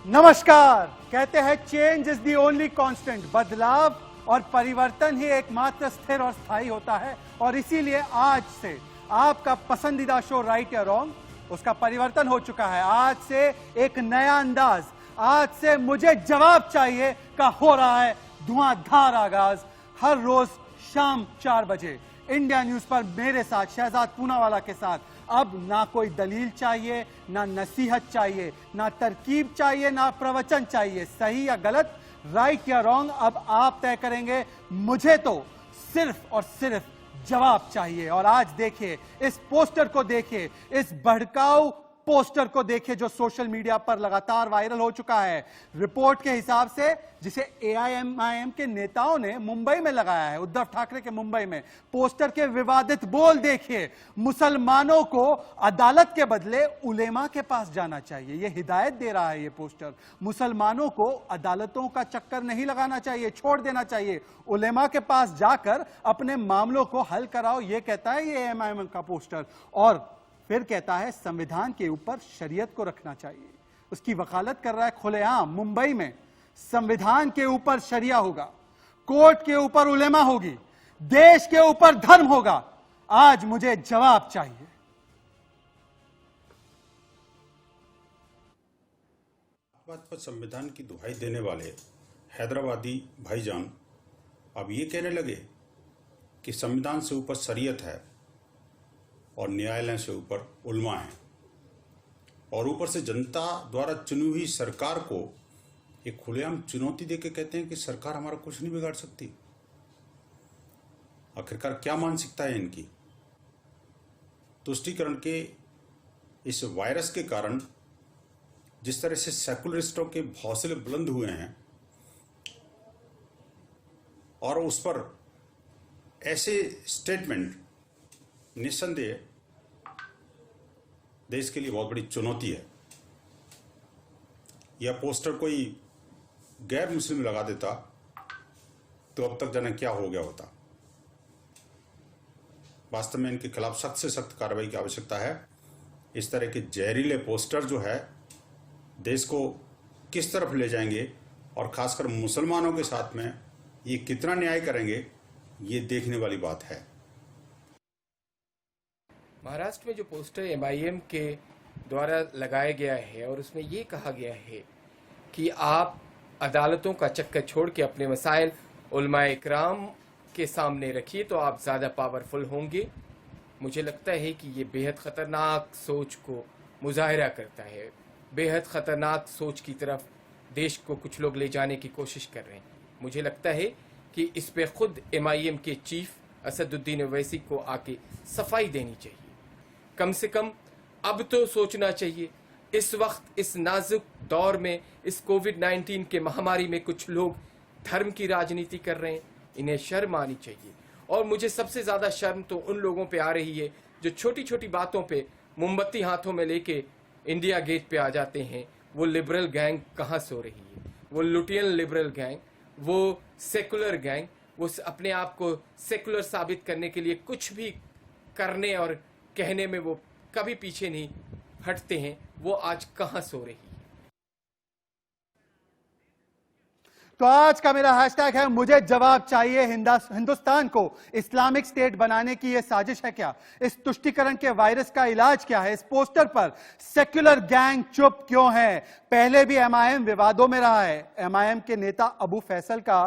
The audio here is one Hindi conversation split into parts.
नमस्कार। कहते हैं change is the only constant. बदलाव और परिवर्तन ही एकमात्र स्थिर और स्थायी होता है, और इसीलिए आज से आपका पसंदीदा शो राइट या रॉन्ग, उसका परिवर्तन हो चुका है। आज से एक नया अंदाज, आज से मुझे जवाब चाहिए का हो रहा है धुआंधार आगाज। हर रोज शाम 4 बजे इंडिया न्यूज पर मेरे साथ शहजाद पूनावाला के साथ। अब ना कोई दलील चाहिए, ना नसीहत चाहिए, ना तरकीब चाहिए, ना प्रवचन चाहिए। सही या गलत, राइट या रॉन्ग, अब आप तय करेंगे। मुझे तो सिर्फ और सिर्फ जवाब चाहिए। और आज देखिए, इस पोस्टर को देखिए, इस भड़काऊ पोस्टर को देखिए जो सोशल मीडिया पर लगातार वायरल हो चुका है। रिपोर्ट के हिसाब से जिसे एआईएमआईएम के नेताओं ने मुंबई में लगाया है, उद्धव ठाकरे के मुंबई में। पोस्टर के विवादित बोल देखिए, मुसलमानों को अदालत के बदले उलेमा के पास जाना चाहिए। यह हिदायत दे रहा है ये पोस्टर। मुसलमानों को अदालतों का चक्कर नहीं लगाना चाहिए, छोड़ देना चाहिए, उलेमा के पास जाकर अपने मामलों को हल कराओ, यह कहता है ये एआईएमआईएम का पोस्टर। और फिर कहता है संविधान के ऊपर शरीयत को रखना चाहिए। उसकी वकालत कर रहा है खुलेआम मुंबई में। संविधान के ऊपर शरिया होगा, कोर्ट के ऊपर उलेमा होगी, देश के ऊपर धर्म होगा। आज मुझे जवाब चाहिए। बात पर संविधान की दुहाई देने वाले हैदराबादी भाईजान अब ये कहने लगे कि संविधान से ऊपर शरीयत है और न्यायालय से ऊपर उल्मा है, और ऊपर से जनता द्वारा चुनी हुई सरकार को एक खुलेआम चुनौती देके कहते हैं कि सरकार हमारा कुछ नहीं बिगाड़ सकती। आखिरकार क्या मानसिकता है इनकी? तुष्टीकरण के इस वायरस के कारण जिस तरह से सेकुलरिस्टों के हौसले बुलंद हुए हैं, और उस पर ऐसे स्टेटमेंट निस्संदेह देश के लिए बहुत बड़ी चुनौती है। यह पोस्टर कोई गैर मुस्लिम लगा देता तो अब तक जाने क्या हो गया होता। वास्तव में इनके खिलाफ सख्त से सख्त कार्रवाई की आवश्यकता है। इस तरह के जहरीले पोस्टर जो है देश को किस तरफ ले जाएंगे, और खासकर मुसलमानों के साथ में ये कितना न्याय करेंगे, ये देखने वाली बात है। महाराष्ट्र में जो पोस्टर एमआईएम के द्वारा लगाया गया है, और उसमें ये कहा गया है कि आप अदालतों का चक्कर छोड़ के अपने मसाइल उलमाए इकराम के सामने रखिए तो आप ज़्यादा पावरफुल होंगे। मुझे लगता है कि ये बेहद ख़तरनाक सोच को मुजाहिरा करता है। बेहद ख़तरनाक सोच की तरफ देश को कुछ लोग ले जाने की कोशिश कर रहे हैं। मुझे लगता है कि इस पे खुद एमआईएम के चीफ असदुद्दीन ओवैसी को आके सफाई देनी चाहिए। कम से कम अब तो सोचना चाहिए, इस वक्त इस नाजुक दौर में, इस कोविड-19 के महामारी में कुछ लोग धर्म की राजनीति कर रहे हैं, इन्हें शर्म आनी चाहिए। और मुझे सबसे ज़्यादा शर्म तो उन लोगों पे आ रही है जो छोटी छोटी बातों पे मोमबत्ती हाथों में लेके इंडिया गेट पे आ जाते हैं। वो लिबरल गैंग कहाँ सो रही है? वो लुटियन लिबरल गैंग, वो सेकुलर गैंग, वो अपने आप को सेकुलर साबित करने के लिए कुछ भी करने और कहने में वो कभी पीछे नहीं हटते हैं। वो आज कहां सो रही है? तो आज का मेरा हैशटैग है मुझे जवाब चाहिए। हिंदुस्तान को इस्लामिक स्टेट बनाने की यह साजिश है क्या? इस तुष्टीकरण के वायरस का इलाज क्या है? इस पोस्टर पर सेक्युलर गैंग चुप क्यों है? पहले भी एमआईएम विवादों में रहा है। एमआईएम के नेता अबू फैसल का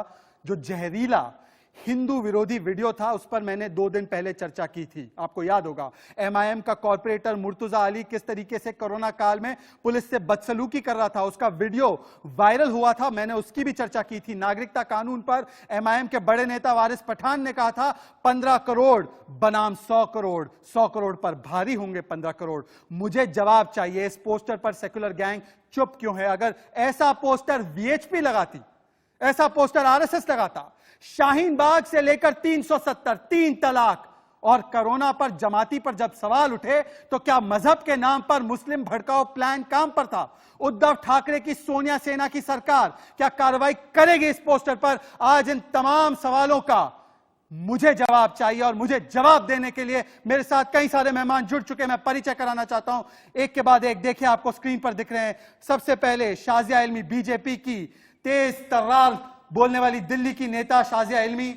जो जहरीला हिंदू विरोधी वीडियो था, उस पर मैंने 2 दिन पहले चर्चा की थी, आपको याद होगा। एमआईएम का कॉर्पोरेटर मुर्तुजा अली किस तरीके से कोरोना काल में पुलिस से बदसलूकी कर रहा था, उसका वीडियो वायरल हुआ था, मैंने उसकी भी चर्चा की थी। नागरिकता कानून पर एमआईएम के बड़े नेता वारिस पठान ने कहा था 15 करोड़ बनाम 100 करोड़, 100 करोड़ पर भारी होंगे 15 करोड़। मुझे जवाब चाहिए, इस पोस्टर पर सेक्युलर गैंग चुप क्यों है? अगर ऐसा पोस्टर वीएचपी लगाती, ऐसा पोस्टर आरएसएस लगाता, शाहीन बाग से लेकर 370, 3 तलाक और कोरोना पर जमाती पर जब सवाल उठे तो क्या मजहब के नाम पर मुस्लिम भड़काऊ प्लान काम पर था? उद्धव ठाकरे की सोनिया सेना की सरकार क्या कार्रवाई करेगी इस पोस्टर पर? आज इन तमाम सवालों का मुझे जवाब चाहिए और मुझे जवाब देने के लिए मेरे साथ कई सारे मेहमान जुड़ चुके हैं। मैं परिचय कराना चाहता हूं एक के बाद एक। देखिए आपको स्क्रीन पर दिख रहे हैं। सबसे पहले शाजिया इल्मी, बीजेपी की तेज तर्रार बोलने वाली दिल्ली की नेता शाजिया इल्मी,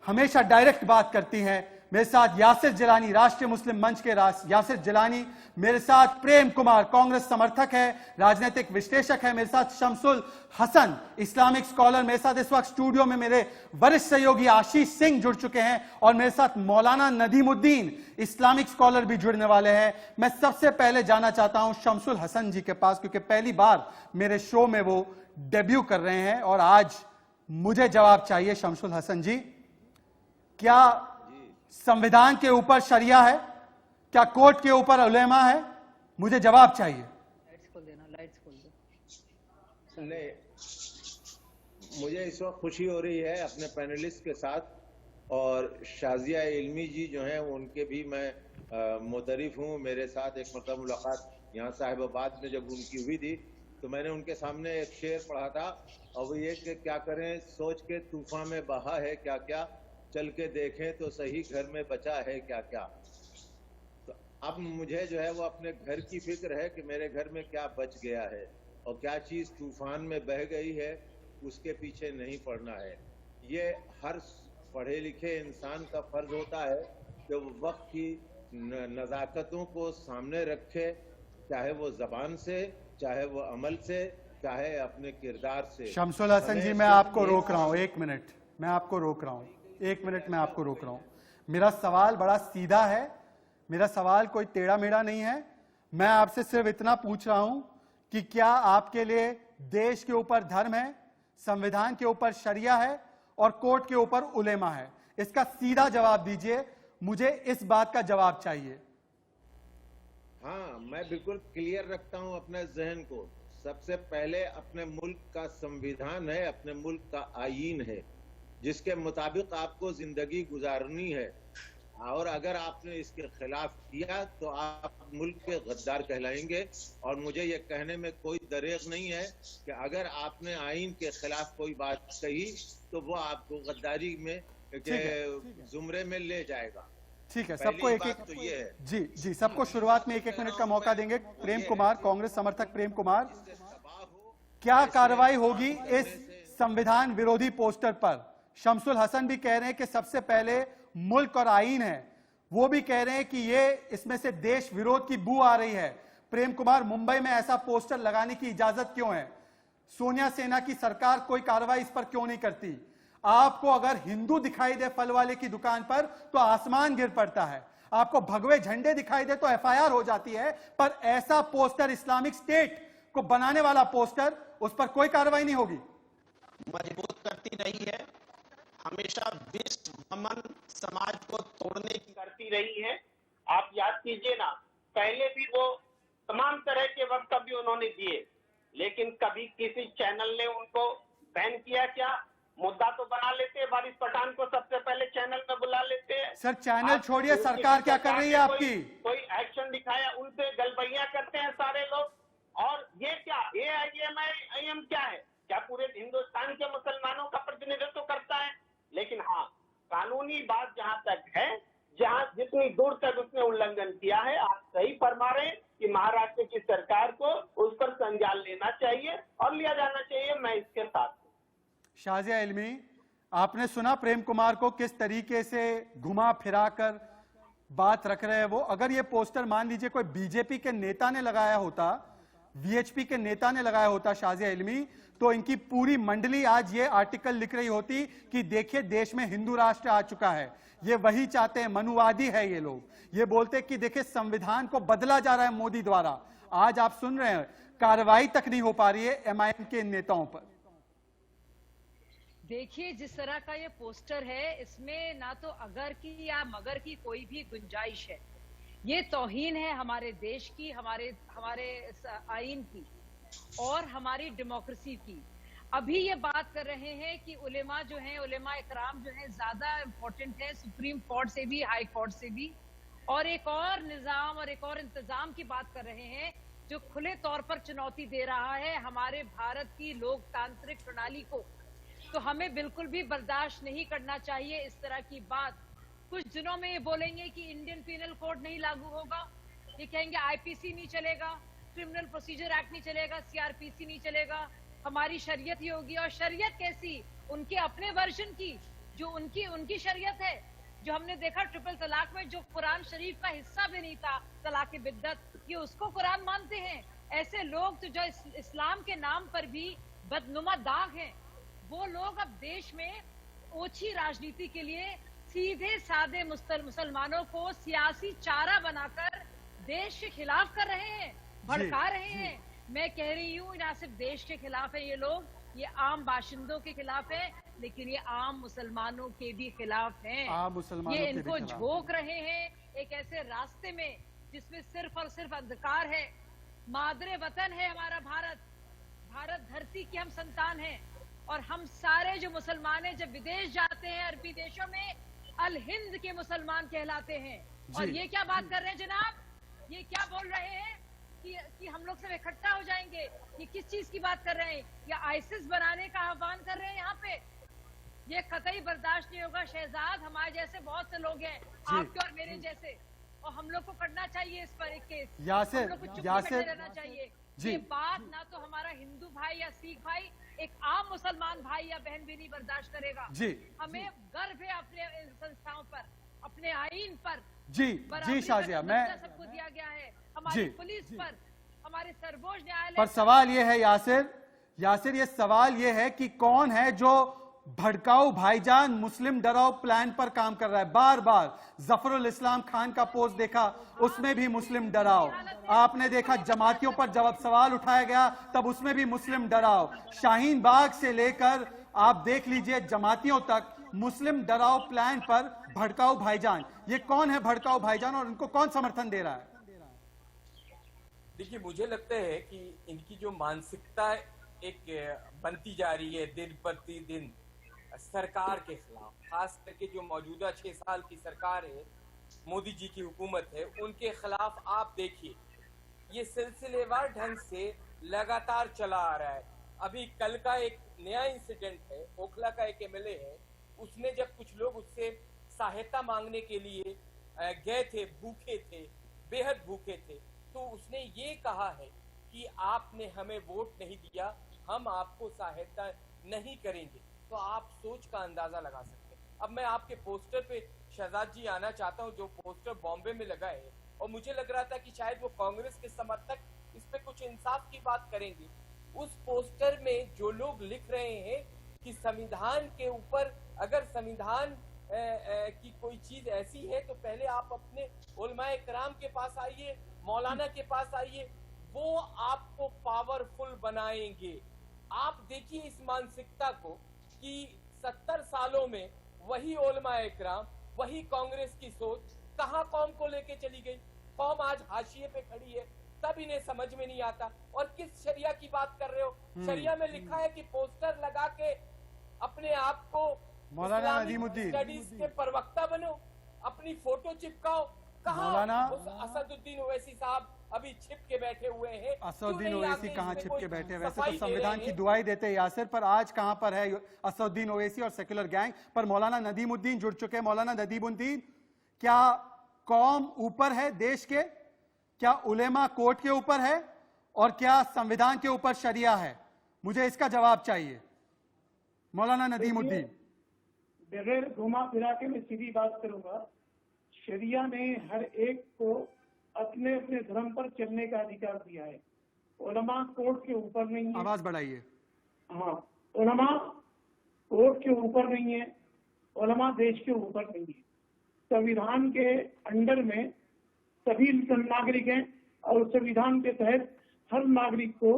हमेशा डायरेक्ट बात करती हैं। मेरे साथ यासिर जिलानी, राष्ट्रीय मुस्लिम मंच के यासिर जिलानी। मेरे साथ प्रेम कुमार, कांग्रेस समर्थक है, राजनीतिक विश्लेषक है। मेरे साथ शमसुल हसन, इस्लामिक स्कॉलर। मेरे साथ इस वक्त स्टूडियो में मेरे वरिष्ठ सहयोगी आशीष सिंह जुड़ चुके हैं और मेरे साथ मौलाना नदीमुद्दीन, इस्लामिक स्कॉलर भी जुड़ने वाले हैं। मैं सबसे पहले जाना चाहता हूं शमसुल हसन जी के पास, क्योंकि पहली बार मेरे शो में वो डेब्यू कर रहे हैं और आज मुझे जवाब चाहिए। शमसुल हसन जी, क्या संविधान के ऊपर शरिया है? क्या कोर्ट के ऊपर उलेमा है? मुझे जवाब चाहिए। लाइट्स खोल देना, लाइट्स खोल दो। नहीं, मुझे इस वक्त खुशी हो रही है अपने पैनलिस्ट के साथ, और शाजिया इल्मी जी जो हैं उनके भी मैं मुतरिफ हूँ। मेरे साथ एक मतलब मुलाकात यहाँ साहिबाबाद में जब उनकी हुई थी तो मैंने उनके सामने एक शेर पढ़ा था, और वो ये कि क्या करें सोच के तूफान में बहा है क्या क्या, चल के देखें तो सही घर में बचा है क्या क्या। तो अब मुझे जो है वो अपने घर की फिक्र है कि मेरे घर में क्या बच गया है और क्या चीज तूफान में बह गई है, उसके पीछे नहीं पड़ना है। ये हर पढ़े लिखे इंसान का फर्ज होता है कि वो वक्त की नज़ाकतों को सामने रखे, चाहे वो जबान से, चाहे वो अमल से, चाहे अपने किरदार से। शमसुल हसन जी, मैं आपको रोक रहा हूं, एक मिनट। मैं आपको रोक रहा हूं, एक मिनट मैं आपको रोक रहा हूं। मेरा सवाल बड़ा सीधा है, मेरा सवाल कोई टेढ़ा मेढ़ा नहीं है। मैं आपसे सिर्फ इतना पूछ रहा हूं कि क्या आपके लिए देश के ऊपर धर्म है, संविधान के ऊपर शरिया है और कोर्ट के ऊपर उलेमा है? इसका सीधा जवाब दीजिए, मुझे इस बात का जवाब चाहिए। हाँ, मैं बिल्कुल क्लियर रखता हूं अपने जहन को। सबसे पहले अपने मुल्क का संविधान है, अपने मुल्क का आईन है, जिसके मुताबिक आपको जिंदगी गुजारनी है, और अगर आपने इसके खिलाफ किया तो आप मुल्क के गद्दार कहलाएंगे। और मुझे ये कहने में कोई दरेग नहीं है कि अगर आपने आईन के खिलाफ कोई बात कही तो वो आपको गद्दारी में के जुमरे में ले जाएगा। ठीक है, सबको एक एक तो ये है। जी जी, सबको शुरुआत में एक एक मिनट का मौका देंगे। प्रेम कुमार, कांग्रेस समर्थक प्रेम कुमार, क्या कार्रवाई होगी इस संविधान विरोधी पोस्टर पर? शमसुल हसन भी कह रहे हैं कि सबसे पहले मुल्क और आईन है, वो भी कह रहे हैं कि ये इसमें से देश विरोध की बू आ रही है। प्रेम कुमार, मुंबई में ऐसा पोस्टर लगाने की इजाजत क्यों है? सोनिया सेना की सरकार कोई कार्रवाई इस पर क्यों नहीं करती? आपको अगर हिंदू दिखाई दे फल वाले की दुकान पर तो आसमान गिर पड़ता है, आपको भगवे झंडे दिखाई दे तो एफआईआर हो जाती है, पर ऐसा पोस्टर, इस्लामिक स्टेट को बनाने वाला पोस्टर, उस पर कोई कार्रवाई नहीं होगी। मजबूत करती रही है, हमेशा विश्व अमन समाज को तोड़ने की करती रही है। आप याद कीजिए ना, पहले भी वो तमाम तरह के वक्तव्य उन्होंने दिए, लेकिन कभी किसी चैनल ने उनको बैन किया क्या? मुद्दा तो बना लेते हैं, वारिस पठान को सबसे पहले चैनल में बुला लेते हैं। सर चैनल छोड़िए, सरकार क्या कर रही है आपकी? कोई एक्शन दिखाया, उनपे गलबैया करते हैं सारे लोग। और ये क्या AIM क्या है? क्या पूरे हिंदुस्तान के मुसलमानों का प्रतिनिधित्व करता है? लेकिन हाँ, कानूनी बात जहां तक है, जहां जितनी दूर तक उसने उल्लंघन किया है, आप सही फरमा रहे हैं कि महाराष्ट्र की सरकार को उस पर संज्ञान लेना चाहिए और लिया जाना चाहिए। मैं इसके साथ हूं। शाजिया इल्मी, आपने सुना प्रेम कुमार को किस तरीके से घुमा फिरा कर बात रख रहे हैं वो? अगर ये पोस्टर मान लीजिए कोई बीजेपी के नेता ने लगाया होता, VHP के नेता ने लगाया होता शाजिया इल्मी, तो इनकी पूरी मंडली आज ये आर्टिकल लिख रही होती कि देखिए देश में हिंदू राष्ट्र आ चुका है। ये वही चाहते हैं, मनुवादी है ये लोग। ये बोलते हैं कि देखिए संविधान को बदला जा रहा है मोदी द्वारा। आज आप सुन रहे हैं, कार्रवाई तक नहीं हो पा रही है MIM के नेताओं पर। देखिए, जिस तरह का ये पोस्टर है, इसमें ना तो अगर की या मगर की कोई भी गुंजाइश है। ये तौहीन है हमारे देश की, हमारे आईन की और हमारी डेमोक्रेसी की। अभी ये बात कर रहे हैं कि उलेमा जो हैं, उलेमा इकराम जो हैं, ज्यादा इम्पोर्टेंट है सुप्रीम कोर्ट से भी, हाई कोर्ट से भी, और एक और निजाम और एक और इंतजाम की बात कर रहे हैं जो खुले तौर पर चुनौती दे रहा है हमारे भारत की लोकतांत्रिक प्रणाली को। तो हमें बिल्कुल भी बर्दाश्त नहीं करना चाहिए इस तरह की बात। कुछ दिनों में ये बोलेंगे कि इंडियन पीनल कोड नहीं लागू होगा, ये कहेंगे आईपीसी नहीं चलेगा, क्रिमिनल प्रोसीजर एक्ट नहीं चलेगा, सीआरपीसी नहीं चलेगा, हमारी शरीयत ही होगी। और शरीयत कैसी? उनके अपने वर्जन की, जो उनकी शरीयत है, जो हमने देखा ट्रिपल तलाक में, जो कुरान शरीफ का हिस्सा भी नहीं था, तलाक बिद्दत, ये उसको कुरान मानते हैं। ऐसे लोग तो जो इस्लाम के नाम पर भी बदनुमा दाग हैं, वो लोग अब देश में ओछी राजनीति के लिए सीधे साधे मुसलमानों को सियासी चारा बनाकर देश के खिलाफ कर रहे हैं, भड़का रहे हैं। मैं कह रही हूँ, ना सिर्फ देश के खिलाफ है ये लोग, ये आम बाशिंदों के खिलाफ है, लेकिन ये आम मुसलमानों के भी खिलाफ हैं। ये इनको झोंक रहे हैं एक ऐसे रास्ते में जिसमें सिर्फ और सिर्फ अंधकार है। मादरे वतन है हमारा भारत, भारत धरती की हम संतान हैं, और हम सारे जो मुसलमान हैं जब विदेश जाते हैं, अरबी देशों में अल हिंद के मुसलमान कहलाते हैं। और ये क्या बात कर रहे हैं जनाब, ये क्या बोल रहे हैं कि हम लोग सब इकट्ठा हो जाएंगे? ये किस चीज की बात कर रहे हैं? या आईसिस बनाने का आह्वान कर रहे हैं यहाँ पे? ये कतई बर्दाश्त नहीं होगा शहजाद। हमारे जैसे बहुत से लोग हैं, आपके और मेरे जैसे, और हम लोग को करना चाहिए इस पर एक केस। यासिर, हम लोग को चुप्पी बैठे रहना चाहिए। ये बात ना तो हमारा हिंदू भाई या सिख भाई, एक आम मुसलमान भाई या बहन भी नहीं बर्दाश्त करेगा। हमें गर्व है अपने संस्थाओं पर, अपने आईन पर। जी शाजिया, मैं सबको दिया गया है, हमारी पुलिस पर, हमारे सर्वोच्च न्यायालय पर। सवाल ये है यासिर, ये सवाल ये है कि कौन है जो भड़काऊ भाईजान मुस्लिम डराओ प्लान पर काम कर रहा है? बार बार जफरुल इस्लाम खान का पोस्ट देखा, उसमें भी मुस्लिम डराओ। आपने देखा जमातियों पर जब सवाल उठाया गया तब उसमें भी मुस्लिम डराओ। शाहीन बाग से लेकर आप देख लीजिए जमातियों तक, मुस्लिम डराओ प्लान पर भड़काऊ भाईजान। ये कौन है भड़काऊ भाईजान और इनको कौन समर्थन दे रहा है? देखिए, मुझे लगता है कि इनकी जो मानसिकता एक बनती जा रही है दिन प्रतिदिन सरकार के खिलाफ, खास करके जो मौजूदा 6 साल की सरकार है, मोदी जी की हुकूमत है, उनके खिलाफ आप देखिए ये सिलसिलेवार ढंग से लगातार चला आ रहा है। अभी कल का एक नया इंसिडेंट है, ओखला का एक एमएलए है, उसने जब कुछ लोग उससे सहायता मांगने के लिए गए थे, भूखे थे, बेहद भूखे थे, तो उसने ये कहा है कि आपने हमें वोट नहीं दिया, हम आपको सहायता नहीं करेंगे। तो आप सोच का अंदाजा लगा सकते हैं। अब मैं आपके पोस्टर पे शहजाद जी आना चाहता हूं, जो पोस्टर बॉम्बे में लगा है, और मुझे लग रहा था कि शायद वो कांग्रेस के समर्थक इस पे कुछ इंसाफ की बात करेंगे। उस पोस्टर में जो लोग लिख रहे हैं कि संविधान के ऊपर, अगर संविधान की कोई चीज ऐसी है तो पहले आप अपने उलमाए किराम के पास आइए, मौलाना के पास आइए, वो आपको पावरफुल बनाएंगे। आप देखिए इस मानसिकता को कि 70 सालों में वही उलमाए किराम, वही कांग्रेस की सोच कहां कौम को लेके चली गई। कौम आज हाशिए पे खड़ी है, तब इन्हें समझ में नहीं आता। और किस शरिया की बात कर रहे हो? शरिया में लिखा है कि पोस्टर लगा के अपने आप को मौलाना नदीमुद्दीन स्टडीज के प्रवक्ता बनो, अपनी फोटो चिपकाओ। मौलाना असदुद्दीन ओवैसी साहब अभी छिप के बैठे हुए हैं। असदुद्दीन ओवैसी कहाँ छिप के बैठे? वैसे तो संविधान की दुआई देते हैं यासिर, पर आज कहां पर है असदुद्दीन ओवैसी और सेक्युलर गैंग? पर मौलाना नदीमुद्दीन जुड़ चुके हैं। मौलाना नदीमुद्दीन, क्या कौम ऊपर है देश के? क्या उलेमा कोर्ट के ऊपर है? और क्या संविधान के ऊपर शरिया है? मुझे इसका जवाब चाहिए मौलाना नदीमुद्दीन। बगैर घुमा फिरा के मैं सीधी बात करूंगा। शरिया ने हर एक को अपने अपने धर्म पर चलने का अधिकार दिया है। उलमा कोर्ट के ऊपर नहीं है। आवाज बढ़ाइए। हाँ, उलमा कोर्ट के ऊपर नहीं है, उलमा देश के ऊपर नहीं है। संविधान के अंडर में सभी नागरिक हैं और संविधान के तहत हर नागरिक को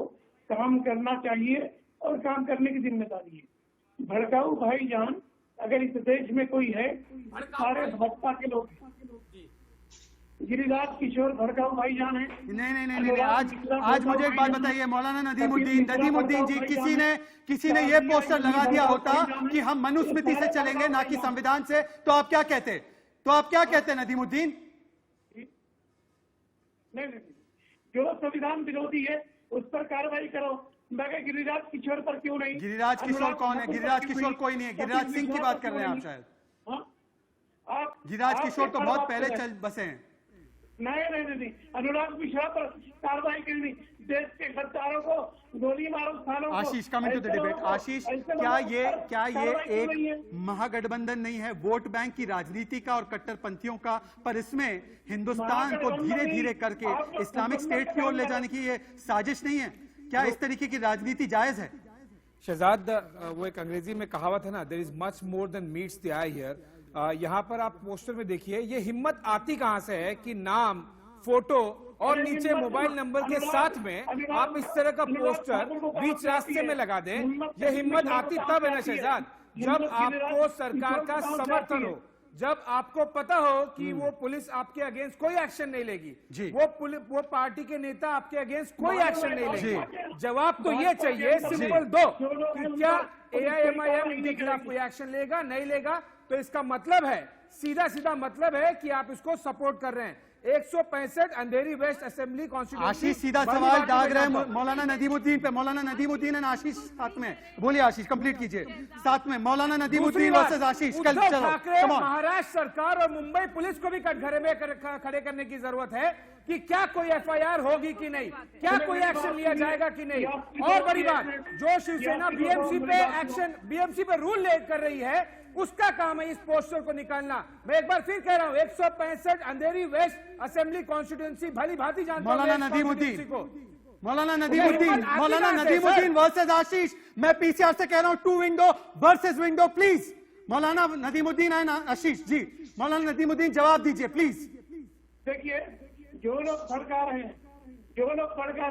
काम करना चाहिए और काम करने की जिम्मेदारी है। भड़काऊ भाईजान अगर इस देश में कोई है, सारे भाजपा के लोग हैं। गिरिराज किशोर भड़काऊ भाईजान है। नहीं, आज मुझे एक बात बताइए मौलाना नदीमुद्दीन जी, किसी ने ये पोस्टर लगा दिया होता कि हम मनुस्मृति से चलेंगे ना कि संविधान से, तो आप क्या कहते? नदीमुद्दीन? नहीं, जो संविधान विरोधी है उस पर कार्रवाई करो। मैं कहा गिरिराज किशोर पर क्यों नहीं? गिरिराज किशोर अनुराग कौन है? ठाकुर गिरिराज पर क्यों किशोर नहीं? कोई नहीं है, कपिल गिरिराज सिंह की मिश्रा बात पर कर रहे हैं क्यों आप नहीं? शायद। हाँ? आप गिरिराज आप किशोर किस तो पर बहुत बात पहले कर रहे चल हैं? बसे हैं। नहीं, अनुराग मिश्रा पर कार्रवाई करनी, देश के गद्दारों को गोली मारो स्थानों को। आशीष, कमिंग टू द ऐसे डिबेट। लोगों को- आशीष, ऐसे क्या लोगों ये पर कार्रवाई क्यों नहीं है? एक महागठबंधन नहीं है वोट बैंक की राजनीति का और कट्टरपंथियों का, पर इसमें हिंदुस्तान को धीरे धीरे करके इस्लामिक स्टेट की ओर ले जाने की ये साजिश नहीं है? क्या इस तरीके की राजनीति जायज है? शहजाद, वो एक अंग्रेजी में कहावत है ना, there is much more than meets the eye here. यहाँ पर आप पोस्टर में देखिए, ये हिम्मत आती कहां से है कि नाम, फोटो और नीचे मोबाइल नंबर के साथ में आप इस तरह का पोस्टर बीच रास्ते में लगा दें। ये हिम्मत आती तब है ना शहजाद, जब आपको सरकार का समर्थन हो, जब आपको पता हो कि वो पुलिस आपके अगेंस्ट कोई एक्शन नहीं लेगी, वो पार्टी के नेता आपके अगेंस्ट कोई एक्शन नहीं लेगी। जवाब तो ये चाहिए सिंपल दो कि क्या AIMIM इनके खिलाफ कोई एक्शन लेगा, नहीं लेगा? तो इसका मतलब है, सीधा सीधा मतलब है कि आप इसको सपोर्ट कर रहे हैं। 165 अंधेरी वेस्ट असेंबली कॉन्स्टिट्यूंसी। आशीष सीधा सवाल दाग रहे हैं मौलाना नदीमुद्दीन पे। मौलाना नदीमुद्दीन एंड आशीष साथ में बोलिए। आशीष कंप्लीट कीजिए साथ में। मौलाना नदीमुद्दीन वर्सेस आशीष। कल उद्धव चलो, ठाकरे, come on। महाराष्ट्र सरकार और मुंबई पुलिस को भी कटघरे में खड़े करने की जरूरत है कि क्या कोई FIR होगी कि नहीं, क्या कोई एक्शन लिया जाएगा कि नहीं। और बड़ी बात, जो शिवसेना BMC पे रूल ले कर रही है, उसका काम है इस पोस्टर को निकालना। मैं एक बार फिर कह रहा हूं, 165 अंधेरी वेस्ट असेंबली कॉन्स्टिट्यूंसी भली भांति जानता हूं मौलाना इस नदीमुद्दीन, constituency को। मौलाना नदीमुद्दीन, आती मौलाना कहां से, नदीमुद्दीन सर? वर्सेस आशीष। मैं PCR से कह रहा हूं, 2 window versus window please. Maulana Nadimuddin and Ashish ji. मौलाना नदीमुद्दीन जवाब दीजिए प्लीज। देखिए, जो लोग सरकार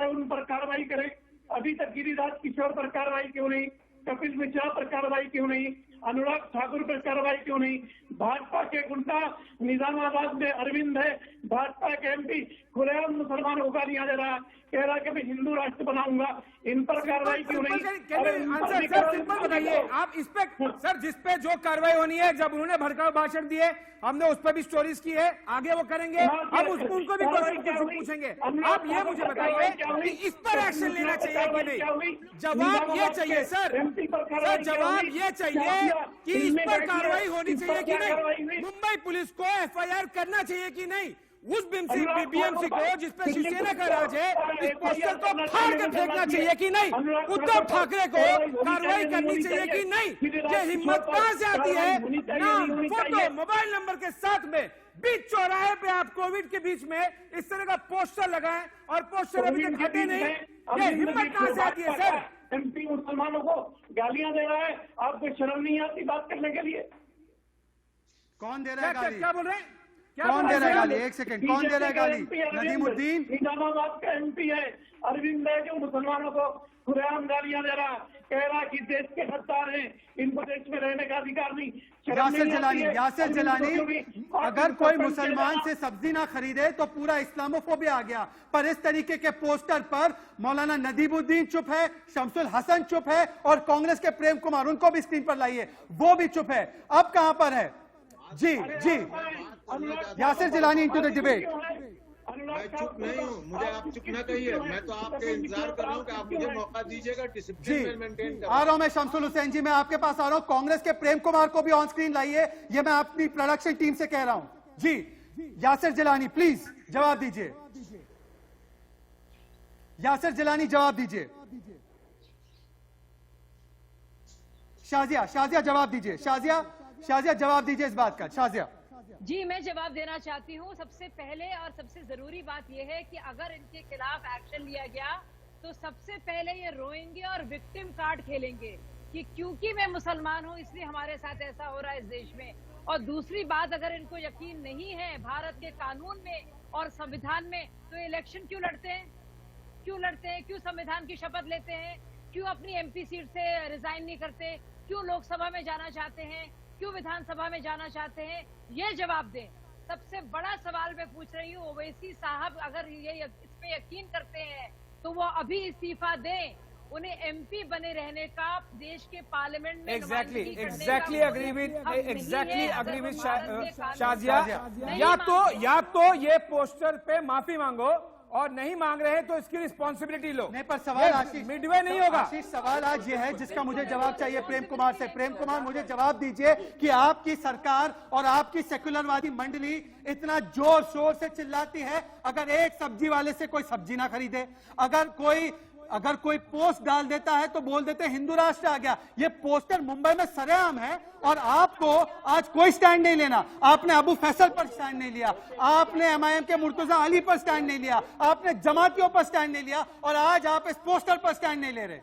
है उन पर कार्रवाई करें। अभी तक गिरिराज किशोर पर कार्रवाई क्यों नहीं? कपिल मिश्रा पर कार्रवाई क्यों नहीं? अनुराग ठाकुर पर कार्रवाई क्यों नहीं? भाजपा के गुंडा निजामाबाद में अरविंद है, भाजपा के MP खुलेआम मुसलमानों को गालियां दे रहा, कह रहा कि मैं हिंदू राष्ट्र बनाऊंगा। इन पर कार्रवाई क्यों नहीं? आंसर सर सिंपल बताइए आप इस पे। सर जिस पे जो कार्रवाई होनी है, जब उन्होंने भड़काऊ भाषण दिए, हमने उस पर भी स्टोरीज की है, आगे वो करेंगे। अब उनको भी क्वेश्चन पूछेंगे। आप ये मुझे बताइए कि इस पर एक्शन लेना चाहिए कि नहीं? जवाब ये चाहिए सर, जवाब ये चाहिए कि इस पर कार्रवाई होनी चाहिए कि नहीं? मुंबई पुलिस को FIR करना चाहिए कि नहीं? उस BMC को जिसपे शिवसेना का राज है, इस पोस्टर को फाड़ के फेंकना चाहिए कि नहीं? उद्धव ठाकरे को कार्रवाई करनी चाहिए कि नहीं? ये हिम्मत कहां से आती है? नाम, फोटो, मोबाइल नंबर के साथ में बीच चौराहे पे आप कोविड के बीच में इस तरह का पोस्टर लगाएं और पोस्टर अभी तक हटे नहीं। ये हिम्मत कहां से आती है सर? MP मुसलमानों को गालियां दे रहा है, आपको शर्म नहीं आती बात करने के लिए? कौन दे रहा है गाली? क्या बोल रहे हैं? कौन दे रहा है गाली? एक सेकंड, कौन दे रहा है गाली? नदीमुद्दीन निजामाबाद का MP है अरविंद है, जो मुसलमानों को खुलेआम गालियां दे रहा, कह रहा कि देश के गद्दार हैं, इनको देश में रहने का अधिकार नहीं। यासिर जलानी, अगर कोई मुसलमान से सब्जी ना खरीदे तो पूरा इस्लामोफोबिया आ गया, पर इस तरीके के पोस्टर पर मौलाना नदीमुद्दीन चुप है, शमसुल हसन चुप है और कांग्रेस के प्रेम कुमार, उनको भी स्क्रीन पर लाइए, वो भी चुप है। अब कहां पर है? Ji Yasir Jilani into the debate. मैं चुप नहीं हूँ, मुझे आप चुप न कहिए। मैं तो आपके इंतजार कर रहा हूँ कि आप मुझे मौका दीजिएगा डिसिप्लिन में मेंटेन कर। आ रहा हूं मैं शमसुल हुसैन जी, मैं आपके पास आ रहा हूं। कांग्रेस के प्रेम कुमार को भी ऑन स्क्रीन लाइए, ये मैं अपनी प्रोडक्शन टीम से कह रहा हूं। जी यासिर जिलानी प्लीज जवाब दीजिए। यासिर जिलानी जवाब दीजिए। शाजिया जवाब दीजिए। शाजिया जवाब दीजिए इस बात का। शाजिया जी, मैं जवाब देना चाहती हूँ। सबसे पहले और सबसे जरूरी बात यह है कि अगर इनके खिलाफ एक्शन लिया गया तो सबसे पहले ये रोएंगे और विक्टिम कार्ड खेलेंगे कि क्योंकि मैं मुसलमान हूँ इसलिए हमारे साथ ऐसा हो रहा है इस देश में। और दूसरी बात, अगर इनको यकीन नहीं है भारत के कानून में और संविधान में, तो इलेक्शन क्यों लड़ते हैं? क्यों संविधान की शपथ लेते हैं? क्यों अपनी MP सीट से रिजाइन नहीं करते? क्यों लोकसभा में जाना चाहते हैं? क्यों विधानसभा में जाना चाहते हैं? ये जवाब दें। सबसे बड़ा सवाल मैं पूछ रही हूँ, ओवैसी साहब अगर ये इस पे यकीन करते हैं तो वो अभी इस्तीफा दें। उन्हें MP बने रहने का देश के पार्लियामेंट में एग्जैक्टली अग्री विद शाजिया। या तो ये पोस्टर पे माफी मांगो और नहीं मांग रहे हैं तो इसकी रिस्पॉन्सिबिलिटी लो। नहीं, पर सवाल आशीष मिडवे नहीं होगा। आशीष, सवाल आज ये है जिसका मुझे जवाब चाहिए प्रेम कुमार से। प्रेम कुमार, मुझे जवाब दीजिए कि आपकी सरकार और आपकी सेक्युलरवादी मंडली इतना जोर शोर से चिल्लाती है, अगर एक सब्जी वाले से कोई सब्जी ना खरीदे, अगर कोई पोस्ट डाल देता है तो बोल देते हिंदू राष्ट्र आ गया। ये पोस्टर मुंबई में सरेआम है और आपको आज कोई स्टैंड नहीं लेना। आपने अबू फैसल पर स्टैंड नहीं लिया, आपने एमआईएम के मुर्तजा अली पर स्टैंड नहीं लिया, आपने जमातियों पर स्टैंड नहीं लिया, और आज आप इस पोस्टर पर स्टैंड नहीं ले रहे।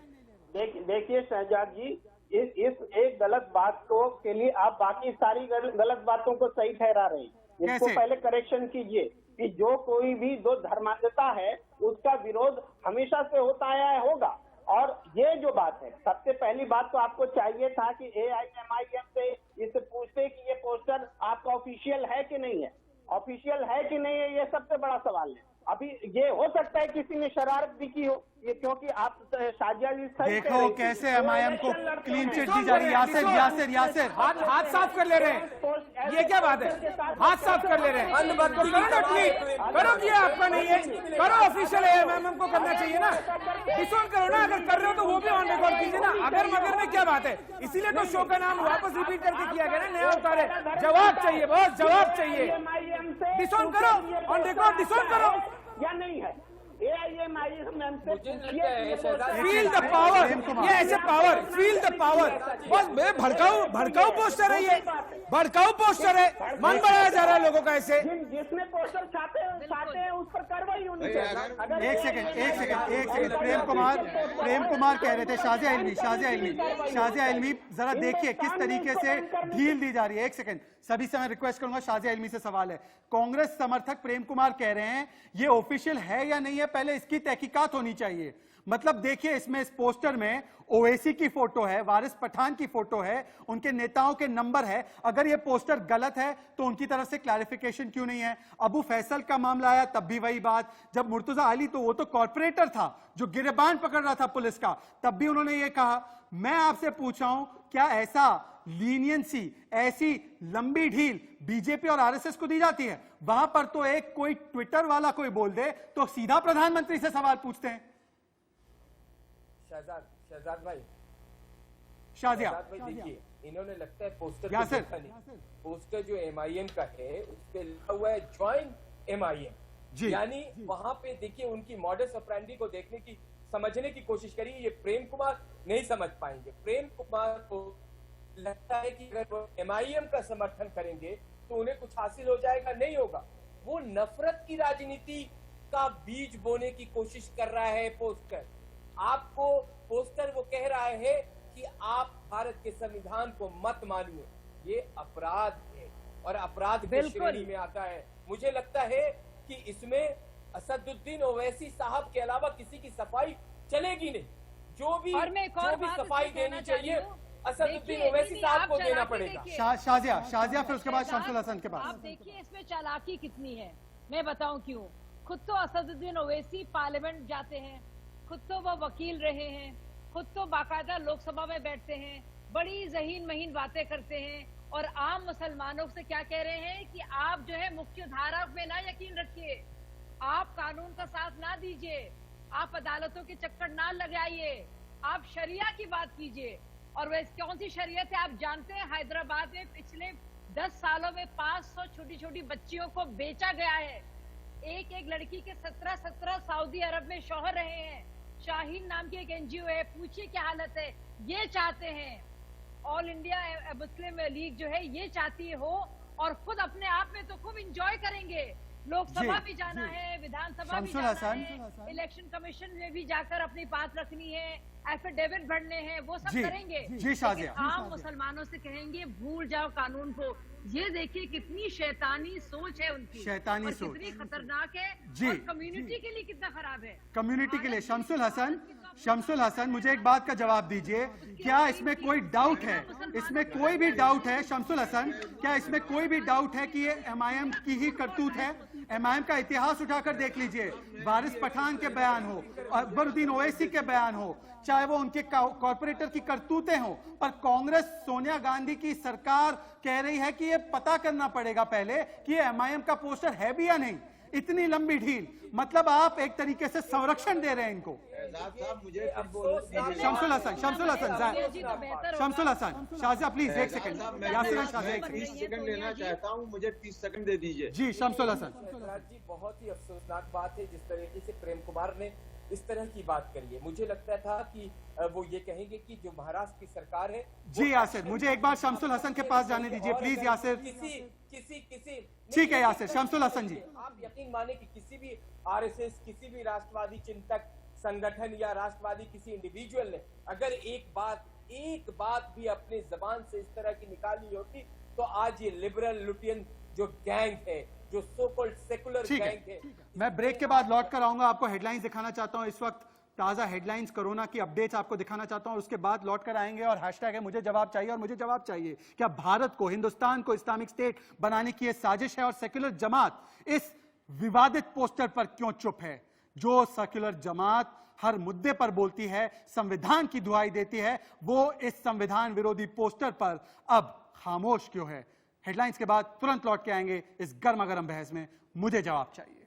देखिए शहजाद जी, इस एक गलत बात को के लिए आप बाकी सारी गलत बातों को सही ठहरा रहे हैं। इसको पहले करेक्शन कीजिए कि जो कोई भी जो धर्मांधता है उसका विरोध हमेशा से होता आया है, होगा। और ये जो बात है, सबसे पहली बात तो आपको चाहिए था कि AIMIM से इससे पूछते कि ये पोस्टर आपका ऑफिशियल है कि नहीं है, ऑफिशियल है कि नहीं है, ये सबसे बड़ा सवाल है। अभी ये हो सकता है किसी ने शरारत भी की हो, ये क्योंकि आप शाजिया जी देखो कैसे एमआईएम को क्लीन चिट दी जा रही है। यासिर हाथ साफ कर ले रहे हैं, ये क्या बात है? हाथ साफ कर ले रहे हैं, करो ना ट्वीट, करो कि आपका नहीं है, करो ऑफिशियल AIMIM को करना चाहिए ना, डिसोन करो ना। अगर कर रहे हो तो वो भी ऑन रिकॉर्ड कीजिए ना। अगर मगर में क्या बात है? इसीलिए तो शो का नाम वापस रिपीट करके किया गया ना, नया अवतार है। जवाब चाहिए बॉस, जवाब चाहिए। डिसोन करो, ऑन रिकॉर्ड डिसोन करो या नहीं है। AIMIM से फील द पावर, ये ऐसे पावर, फील द पावर। बस भड़काऊ पोस्टर है, ये भड़काऊ पोस्टर है, मन बढ़ाया जा रहा है लोगों का ऐसे। जिसने पोस्टर छापे हैं उस पर कार्रवाई होनी चाहिए। एक सेकंड प्रेम कुमार कह रहे थे, शाजिया इल्मी जरा देखिए किस तरीके से ढील दी जा रही है। एक सेकंड, सभी से मैं रिक्वेस्ट करूंगा, शाजिया इल्मी से सवाल है। कांग्रेस समर्थक प्रेम कुमार कह रहे हैं ये ऑफिशियल है या नहीं है, पहले इसकी तहकीकात होनी चाहिए। मतलब देखिए, इसमें इस पोस्टर में ओवैसी की फोटो है, वारिस पठान की फोटो है, उनके नेताओं के नंबर है। अगर ये पोस्टर गलत है तो उनकी तरफ से क्लैरिफिकेशन क्यों नहीं है? अबू फैसल का मामला आया तब भी वही बात। जब मुर्तजा अली, तो वो तो कॉर्पोरेटर था जो गिरबान पकड़ रहा था पुलिस का, तब भी उन्होंने ये कहा। मैं आपसे पूछ रहा हूं, क्या ऐसा लीनियंसी, ऐसी लंबी ढील बीजेपी और आरएसएस को दी जाती है? वहां पर तो एक कोई ट्विटर वाला कोई बोल दे तो सीधा प्रधानमंत्री से सवाल पूछते हैं। शहजाद भाई, शाजिया भाई देखिए, इन्होंने लगता है पोस्टर यासिर, पोस्टर जो MIM का है उस पे लिखा हुआ है ज्वाइंट MIM, यानी वहां पे देखिए उनकी मॉडस ऑपरेंडी को देखने की, समझने की कोशिश करिए। ये प्रेम कुमार नहीं समझ पाएंगे। प्रेम कुमार को लगता है कि अगर वो MIM का समर्थन करेंगे तो उन्हें कुछ हासिल हो जाएगा, नहीं होगा। वो नफरत की राजनीति का बीज बोने की कोशिश कर रहा है पोस्टर। आपको पोस्टर वो कह रहा है कि आप भारत के संविधान को मत मानिए, ये अपराध है और अपराध की श्रेणी में आता है। मुझे लगता है कि इसमें असदुद्दीन ओवैसी साहब के अलावा किसी की सफाई चलेगी नहीं। जो भी सफाई देनी चाहिए असदुद्दीन ओवैसी साहब को देना पड़ेगा। शाजिया फिर उसके बाद शमसुल हसन के पास। आप देखिए इसमें चालाकी कितनी है, मैं बताऊं क्यों। खुद तो असदुद्दीन ओवैसी पार्लियामेंट जाते हैं, खुद तो वो वकील रहे हैं, खुद तो बाकायदा लोकसभा में बैठते हैं, बड़ी जहीन महीन बातें करते हैं, और आम मुसलमानों से क्या कह रहे हैं कि आप जो है मुख्य धारा में ना यकीन रखिए, आप कानून का साथ ना दीजिए, आप अदालतों के चक्कर ना लगाइए, आप शरिया की बात कीजिए। और वह कौन सी शरीयत है आप जानते हैं? हैदराबाद में पिछले 10 सालों में 500 छोटी छोटी बच्चियों को बेचा गया है। एक एक लड़की के 17 सऊदी अरब में शौहर रहे हैं। शाहीन नाम की एक NGO है, पूछिए क्या हालत है। ये चाहते हैं ऑल इंडिया मुस्लिम लीग जो है, ये चाहती हो, और खुद अपने आप में तो खूब इंजॉय करेंगे। लोकसभा भी जाना है, विधानसभा भी जाना है, इलेक्शन कमीशन में भी जाकर अपनी बात रखनी है, एफिडेविट भरने हैं, वो सब करेंगे। लेकिन आम मुसलमानों से कहेंगे भूल जाओ कानून को। ये देखिए कितनी शैतानी सोच है उनकी, शैतानी सोच कितनी खतरनाक है और कम्युनिटी के लिए कितना खराब है। कम्युनिटी के लिए शमसुल हसन मुझे एक बात का जवाब दीजिए, क्या इसमें कोई डाउट है, इसमें कोई भी डाउट है शमसुल हसन, क्या इसमें कोई भी डाउट है कि ये MIM की ही करतूत है? MIM का इतिहास उठाकर देख लीजिए, वारिस पठान के बयान हो, अकबरुद्दीन ओवैसी के बयान हो, चाहे वो उनके कॉर्पोरेटर की करतूतें हो, पर कांग्रेस सोनिया गांधी की सरकार कह रही है कि ये पता करना पड़ेगा पहले कि ये MIM का पोस्टर है भी या नहीं। इतनी लंबी ढील, मतलब आप एक तरीके से संरक्षण दे रहे हैं इनको। साहब मुझे कुछ बोलने दीजिए। शमसुल हसन, शमसुल हसन, शाजिया प्लीज एक सेकंड, यासिर शाजिया एक 30 सेकंड लेना चाहता हूं, मुझे 30 सेकंड दे दीजिए। जी शमसुल हसन। जी बहुत ही अफसोसनाक बात है जिस तरीके से प्रेम कुमार ने इस तरह की बात करी है। मुझे लगता था कि वो ये कहेंगे कि जो महाराष्ट्र की सरकार है। जी यासिर, मुझे एक बार शमसुल हसन के पास जाने दीजिए प्लीज यासिर। किसी ठीक है यासिर, शमसुल हसन जी। आप यकीन माने कि किसी भी आरएसएस, किसी भी राष्ट्रवादी चिंतक संगठन या राष्ट्रवादी किसी इंडिविजुअल ने अगर एक बात भी अपने जबान से इस तरह की निकाली होती तो आज ये लिबरल लुटियन जो गैंग है, जो सो कॉल्ड सेकुलर गैंग है। मैं ब्रेक के बाद लौट कर आऊंगा, आपको हेडलाइंस दिखाना चाहता हूं इस वक्त, ताजा हेडलाइंस कोरोना की अपडेट्स आपको दिखाना चाहता हूं, और उसके बाद लौट कर आएंगे। और हैशटैग है मुझे जवाब चाहिए, और मुझे जवाब चाहिए क्या भारत को, हिंदुस्तान को इस्लामिक स्टेट बनाने की यह साजिश है, और सेक्युलर जमात इस विवादित पोस्टर पर क्यों चुप है? जो सेक्युलर जमात हर मुद्दे पर बोलती है, संविधान की दुहाई देती है, वो इस संविधान विरोधी पोस्टर पर अब खामोश क्यों है? हेडलाइंस के बाद तुरंत लौट के आएंगे इस गर्मा-गर्म बहस में मुझे जवाब चाहिए।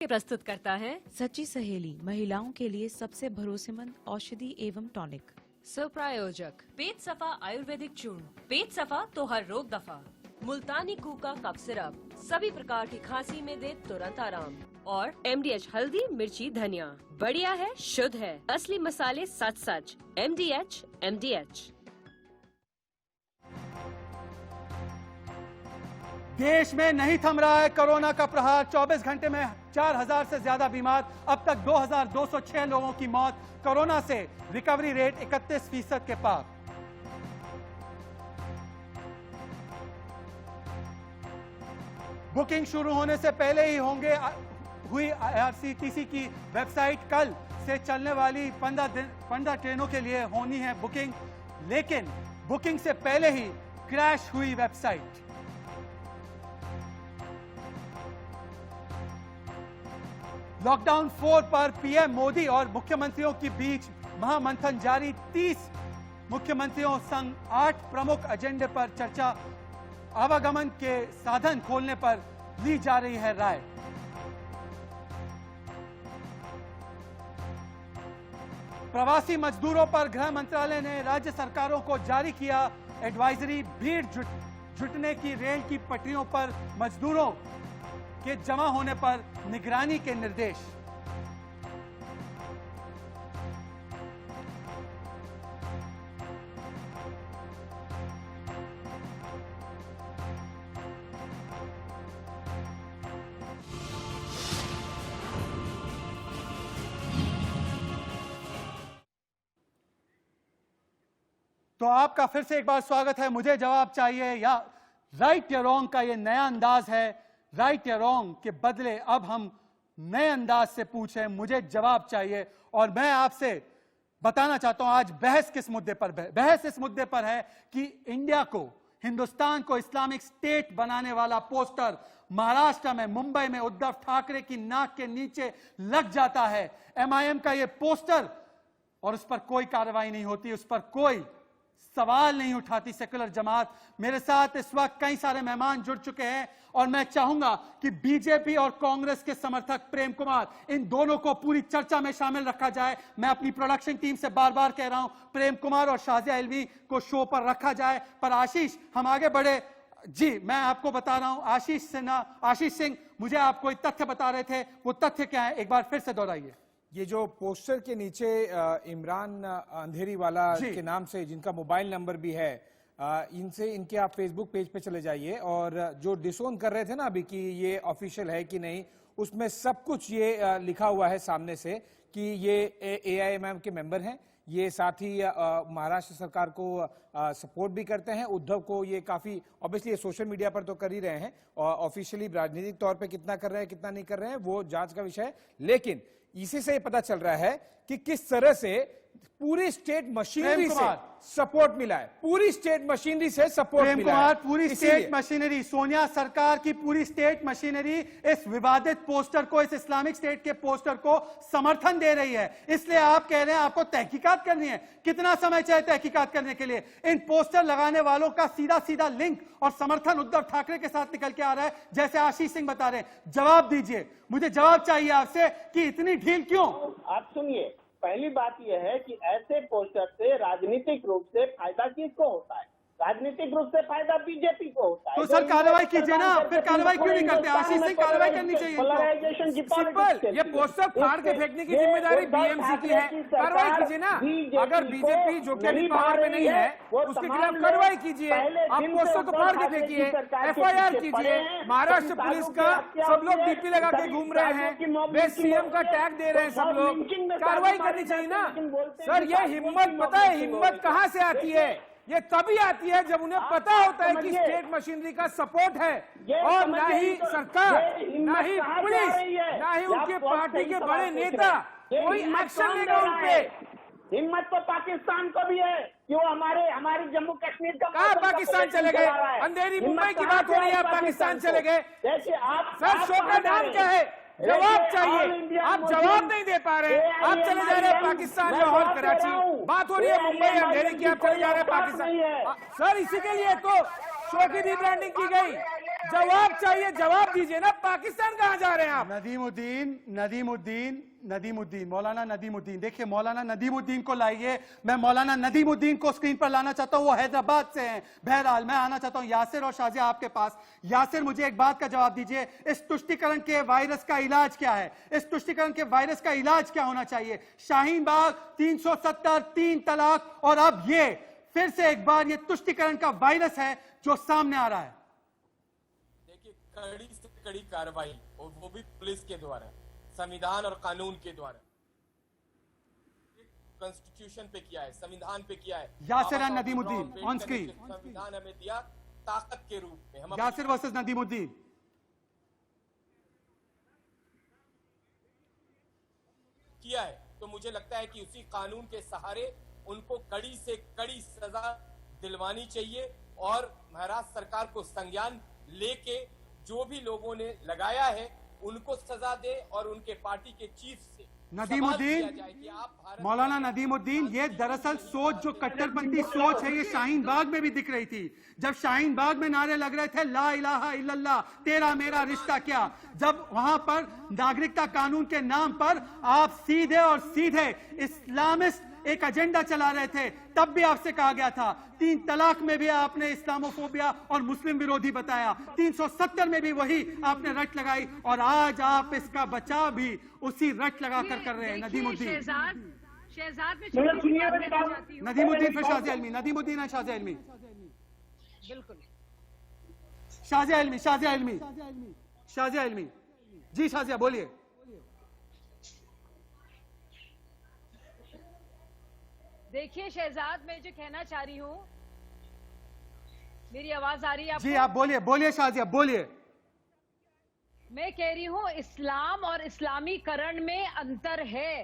प्रस्तुत करता है सच्ची सहेली, महिलाओं के लिए सबसे भरोसेमंद औषधि एवं टॉनिक। स्वप्रायोजक पेट सफा आयुर्वेदिक चूर्ण, पेट सफा तो हर रोग दफा। मुल्तानी कूका कफ सिरप, सभी प्रकार की खांसी में दे तुरंत आराम। और MDH हल्दी, मिर्ची, धनिया, बढ़िया है, शुद्ध है, असली मसाले सच। MDH। देश में नहीं थम रहा है कोरोना का प्रहार, 24 घंटे में 4000 से ज्यादा बीमार, अब तक 2206 लोगों की मौत, कोरोना से रिकवरी रेट 31% के पार। बुकिंग शुरू होने से पहले ही हुई IRCTC की वेबसाइट कल से चलने वाली 15 ट्रेनों के लिए होनी है बुकिंग, लेकिन बुकिंग से पहले ही क्रैश हुई वेबसाइट। लॉकडाउन 4 पर पीएम मोदी और मुख्यमंत्रियों के बीच महामंथन जारी, 30 मुख्यमंत्रियों संग 8 प्रमुख एजेंडे पर चर्चा, आवागमन के साधन खोलने पर ली जा रही है राय। प्रवासी मजदूरों पर गृह मंत्रालय ने राज्य सरकारों को जारी किया एडवाइजरी, भीड़ जुटने की रेल की पटरियों पर मजदूरों के जमा होने पर निगरानी के निर्देश। तो आपका फिर से एक बार स्वागत है मुझे जवाब चाहिए, या राइट या रॉन्ग का ये नया अंदाज है। राइट या रॉन्ग के बदले अब हम नए अंदाज से पूछें मुझे जवाब चाहिए, और मैं आपसे बताना चाहता हूं आज बहस किस मुद्दे पर। बहस इस मुद्दे पर है कि इंडिया को, हिंदुस्तान को इस्लामिक स्टेट बनाने वाला पोस्टर महाराष्ट्र में, मुंबई में उद्धव ठाकरे की नाक के नीचे लग जाता है। MIM का यह पोस्टर, और उस पर कोई कार्रवाई नहीं होती, उस पर कोई सवाल नहीं उठाती सेकुलर जमात। मेरे साथ इस वक्त कई सारे मेहमान जुड़ चुके हैं, और मैं चाहूंगा कि बीजेपी और कांग्रेस के समर्थक प्रेम कुमार, इन दोनों को पूरी चर्चा में शामिल रखा जाए। मैं अपनी प्रोडक्शन टीम से बार बार कह रहा हूं प्रेम कुमार और शाजिया इल्मी को शो पर रखा जाए। पर आशीष, हम आगे बढ़े जी, मैं आपको बता रहा हूं आशीष सिंह मुझे आप कोई तथ्य बता रहे थे, वो तथ्य क्या है, एक बार फिर से दोहराइए। ये जो पोस्टर के नीचे इमरान अंधेरी वाला के नाम से, जिनका मोबाइल नंबर भी है, इनके आप फेसबुक पेज पे चले जाइए, और जो डिसोन कर रहे थे ना अभी कि ये ऑफिशियल है कि नहीं, उसमें सब कुछ ये लिखा हुआ है सामने से कि ये AIMM के मेंबर हैं, ये साथ ही महाराष्ट्र सरकार को सपोर्ट भी करते हैं। उद्धव को ये काफी ऑब्वियसली सोशल मीडिया पर तो कर ही रहे हैं, और ऑफिशियली राजनीतिक तौर पे कितना कर रहे हैं कितना नहीं कर रहे हैं वो जांच का विषय है, लेकिन इसी से पता चल रहा है कि किस तरह से पूरी स्टेट मशीनरी से सपोर्ट मिला है, पूरी स्टेट मशीनरी से सपोर्ट प्रेम मिला कुमार, है। पूरी स्टेट मशीनरी, सोनिया सरकार की पूरी स्टेट मशीनरी इस विवादित पोस्टर को, इस इस्लामिक स्टेट के पोस्टर को समर्थन दे रही है। इसलिए आप कह रहे हैं आपको तहकीकात करनी है। कितना समय चाहिए तहकीकात करने के लिए? इन पोस्टर लगाने वालों का सीधा सीधा लिंक और समर्थन उद्धव ठाकरे के साथ निकल के आ रहा है, जैसे आशीष सिंह बता रहे हैं। जवाब दीजिए, मुझे जवाब चाहिए आपसे कि इतनी ढील क्यों? आप सुनिए, पहली बात यह है कि ऐसे पोस्टर से राजनीतिक रूप से फायदा किसको होता है? राजनीतिक रूप से फायदा बीजेपी को होता है। तो सर कार्रवाई कीजिए ना, फिर कार्रवाई क्यों नहीं करते? आशीष सिंह कार्रवाई करनी चाहिए। सिंपल, ये पोस्टर फाड़ के फेंकने की जिम्मेदारी बीएमसी की है। कार्रवाई कीजिए ना। अगर बीजेपी जो कि अभी पावर में नहीं है उसके खिलाफ कार्रवाई कीजिए। आप पोस्टर को फाड़ के फेंकिए, एफआईआर कीजिए। महाराष्ट्र पुलिस का सब लोग डीपी लगा के घूम रहे हैं, वे सीएम का टैग दे रहे हैं सब लोग। कार्रवाई करनी चाहिए ना सर। ये हिम्मत, पता है हिम्मत कहां से आती है? ये तभी आती है जब उन्हें पता होता है कि स्टेट मशीनरी का सपोर्ट है, और ना ही सरकार, ना ही पुलिस, ना ही उनके पार्टी के बड़े नेता कोई एक्शन लेगा उन पे। हिम्मत तो पाकिस्तान को भी है कि वो हमारे जम्मू कश्मीर का कहा पाकिस्तान चले गए? अंधेरी मुंबई की बात हो रही है, पाकिस्तान चले गए। जैसे आप सर शो का नाम क्या है? जवाब चाहिए। आप जवाब नहीं दे पा रहे। आप चले जा रहे हैं पाकिस्तान, लाहौर, कराची। बात हो रही है मुंबई, अंधेरी की, आप चले जा रहे हैं पाकिस्तान। सर इसी के लिए तो शो की रीब्रांडिंग की गई। जवाब चाहिए, जवाब दीजिए ना। पाकिस्तान कहां जा रहे हैं आप? नदीमुद्दीन, मौलाना नदीमुद्दीन, देखिए मौलाना नदीमुद्दीन को लाइए। मैं मौलाना नदीमुद्दीन को स्क्रीन पर लाना चाहता हूं, वो हैदराबाद से हैं। बहरहाल मैं आना चाहता हूं यासिर और शाजिया आपके पास। यासिर, मुझे एक बात का जवाब दीजिए, इस तुष्टिकरण के वायरस का इलाज क्या है? इस तुष्टिकरण के वायरस का इलाज क्या होना चाहिए? शाहीन बाग, 370, 3 तलाक, और अब ये फिर से एक बार ये तुष्टिकरण का वायरस है जो सामने आ रहा है। देखिए, कड़ी से कड़ी कार्रवाई, और वो भी पुलिस के द्वारा, संविधान और कानून के द्वारा। कॉन्स्टिट्यूशन पे किया है, संविधान पे किया है। Yasir and Nadimuddin on screen. संविधान हमें दिया ताकत के रूप में। हम यासिर वर्सेस नदीमुद्दीन। किया है, तो मुझे लगता है कि उसी कानून के सहारे उनको कड़ी से कड़ी सजा दिलवानी चाहिए, और महाराष्ट्र सरकार को संज्ञान लेके जो भी लोगों ने लगाया है उनको सजा दे, और उनके पार्टी के चीफ से नदीमुद्दीन, मौलाना नदीमुद्दीन, ये दरअसल सोच जो कट्टरपंथी सोच है, ये शाहीन बाग में भी दिख रही थी। जब शाहीन बाग में नारे लग रहे थे ला इलाहा इल्लल्लाह, तेरा मेरा रिश्ता क्या, जब वहां पर नागरिकता कानून के नाम पर आप सीधे और सीधे इस्लामिस्ट एक एजेंडा चला रहे थे, तब भी आपसे कहा गया था। 3 तलाक में भी आपने इस्लामोफोबिया और मुस्लिम विरोधी बताया, 370 में भी वही आपने रट लगाई, और आज आप इसका बचाव भी उसी रट लगा कर रहे हैं। नदीमुद्दीन, नदीमुद्दीन फिर शाजिया इल्मी, नदीमुद्दीन है शाजिया इल्मी। बिल्कुल, शाजिया इल्मी, शाजिया इल्मी, शाजिया इल्मी। जी शाजिया बोलिए। देखिए शहजाद, मैं जो कहना चाह रही हूँ, मेरी आवाज आ रही है आपको? जी आप बोलिए, बोलिए शाजिया बोलिए। मैं कह रही हूँ इस्लाम और इस्लामीकरण में अंतर है।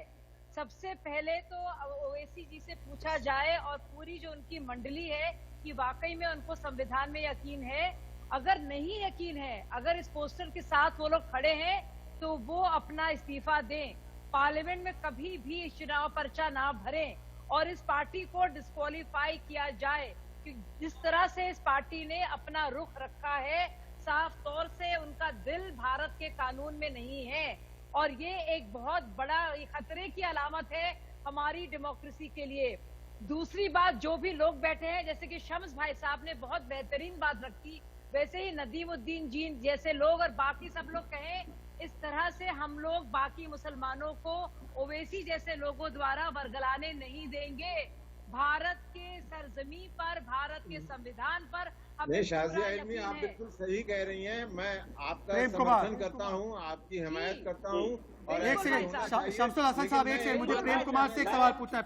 सबसे पहले तो ओवैसी जी से पूछा जाए, और पूरी जो उनकी मंडली है, कि वाकई में उनको संविधान में यकीन है। अगर नहीं यकीन है, अगर इस पोस्टर के साथ वो लोग खड़े हैं, तो वो अपना इस्तीफा दें, पार्लियामेंट में कभी भी चुनाव पर्चा ना भरें, और इस पार्टी को डिस्क्वालीफाई किया जाए। कि जिस तरह से इस पार्टी ने अपना रुख रखा है, साफ तौर से उनका दिल भारत के कानून में नहीं है, और ये एक बहुत बड़ा खतरे की अलामत है हमारी डेमोक्रेसी के लिए। दूसरी बात, जो भी लोग बैठे हैं, जैसे कि शम्स भाई साहब ने बहुत बेहतरीन बात रखी, वैसे ही नदीमुद्दीन जी जैसे लोग और बाकी सब लोग कहें, इस तरह से हम लोग बाकी मुसलमानों को ओवैसी जैसे लोगों द्वारा वर्गलाने नहीं देंगे। भारत के सरजमी पर, भारत के संविधान पर नहीं, शाजिया इल्मी आप बिल्कुल सही कह रही हैं। मैं आपका समर्थन करता हूं, आपकी हिमायत करता हूं। और एक सेकंड शमसुल हसन साहब, एक सेकंड, मुझे प्रेम कुमार से एक सवाल पूछना है।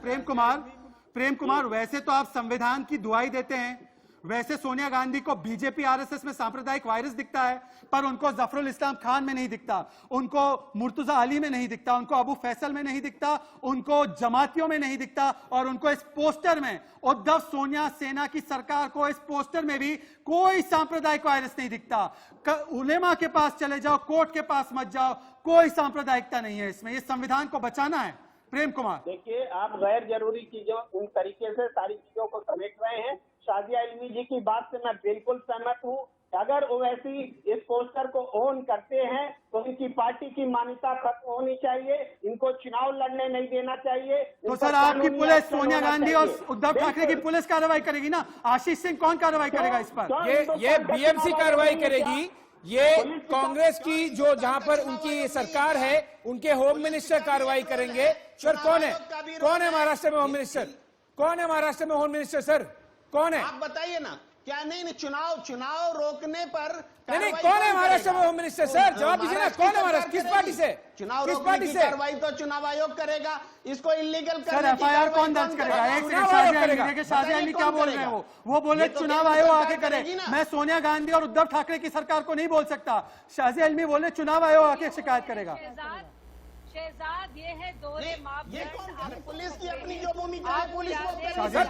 प्रेम कुमार, वैसे तो आप संविधान की दुहाई देते हैं, वैसे सोनिया गांधी को बीजेपी आरएसएस में सांप्रदायिक वायरस दिखता है, पर उनको जफरुल इस्लाम खान में नहीं दिखता, उनको मुर्तजा अली में नहीं दिखता, उनको अबू फैसल में नहीं दिखता, उनको जमातियों में नहीं दिखता, और उनको इस पोस्टर में उद्धव सोनिया सेना की सरकार को इस पोस्टर में भी कोई सांप्रदायिक वायरस नहीं दिखता। उलेमा के पास चले जाओ, कोर्ट के पास मत जाओ, कोई सांप्रदायिकता नहीं है इसमें। ये संविधान को बचाना है। प्रेम कुमार, देखिए, आप गैर जरूरी चीजों उन तरीके से सारी चीजों को समेट रहे हैं। शाजिया इल्मी जी की बात से मैं बिल्कुल सहमत हूँ। अगर वो ऐसी इस पोस्टर को ओन करते हैं तो इनकी पार्टी की मान्यता खत्म होनी चाहिए, इनको चुनाव लड़ने नहीं देना चाहिए। तो सर आपकी पुलिस, सोनिया गांधी और उद्धव ठाकरे की पुलिस कार्रवाई करेगी ना? आशीष सिंह कौन कार्रवाई करेगा इस पर? ये बीएमसी कार्रवाई करेगी। ये कांग्रेस की जो जहां पर उनकी सरकार है उनके होम मिनिस्टर कार्रवाई करेंगे। सर कौन है महाराष्ट्र में होम मिनिस्टर? कौन है महाराष्ट्र में होम मिनिस्टर? सर कौन है? आप बताइए ना। क्या नहीं चुनाव रोकने पर नहीं कौन है महाराष्ट्र में होम मिनिस्टर? सर जवाब दीजिए ना, कौन है महाराष्ट्र? किस पार्टी से? चुनाव रोकने की कार्रवाई तो चुनाव आयोग करेगा। इसको इलीगल सर एफआईआर कौन दर्ज करेगा? एक सेकंड, शाजिया इल्मी क्या बोल रहे हैं? वो बोले चुनाव आयोग आके करे। मैं सोनिया गांधी और उद्धव ठाकरे की सरकार को नहीं बोल सकता। शाजिया इल्मी बोले चुनाव आयोग आके शिकायत करेगा। शहजाद, ये है दोहरे मापदंड। पुलिस की अपनी जो भूमिका है, पुलिस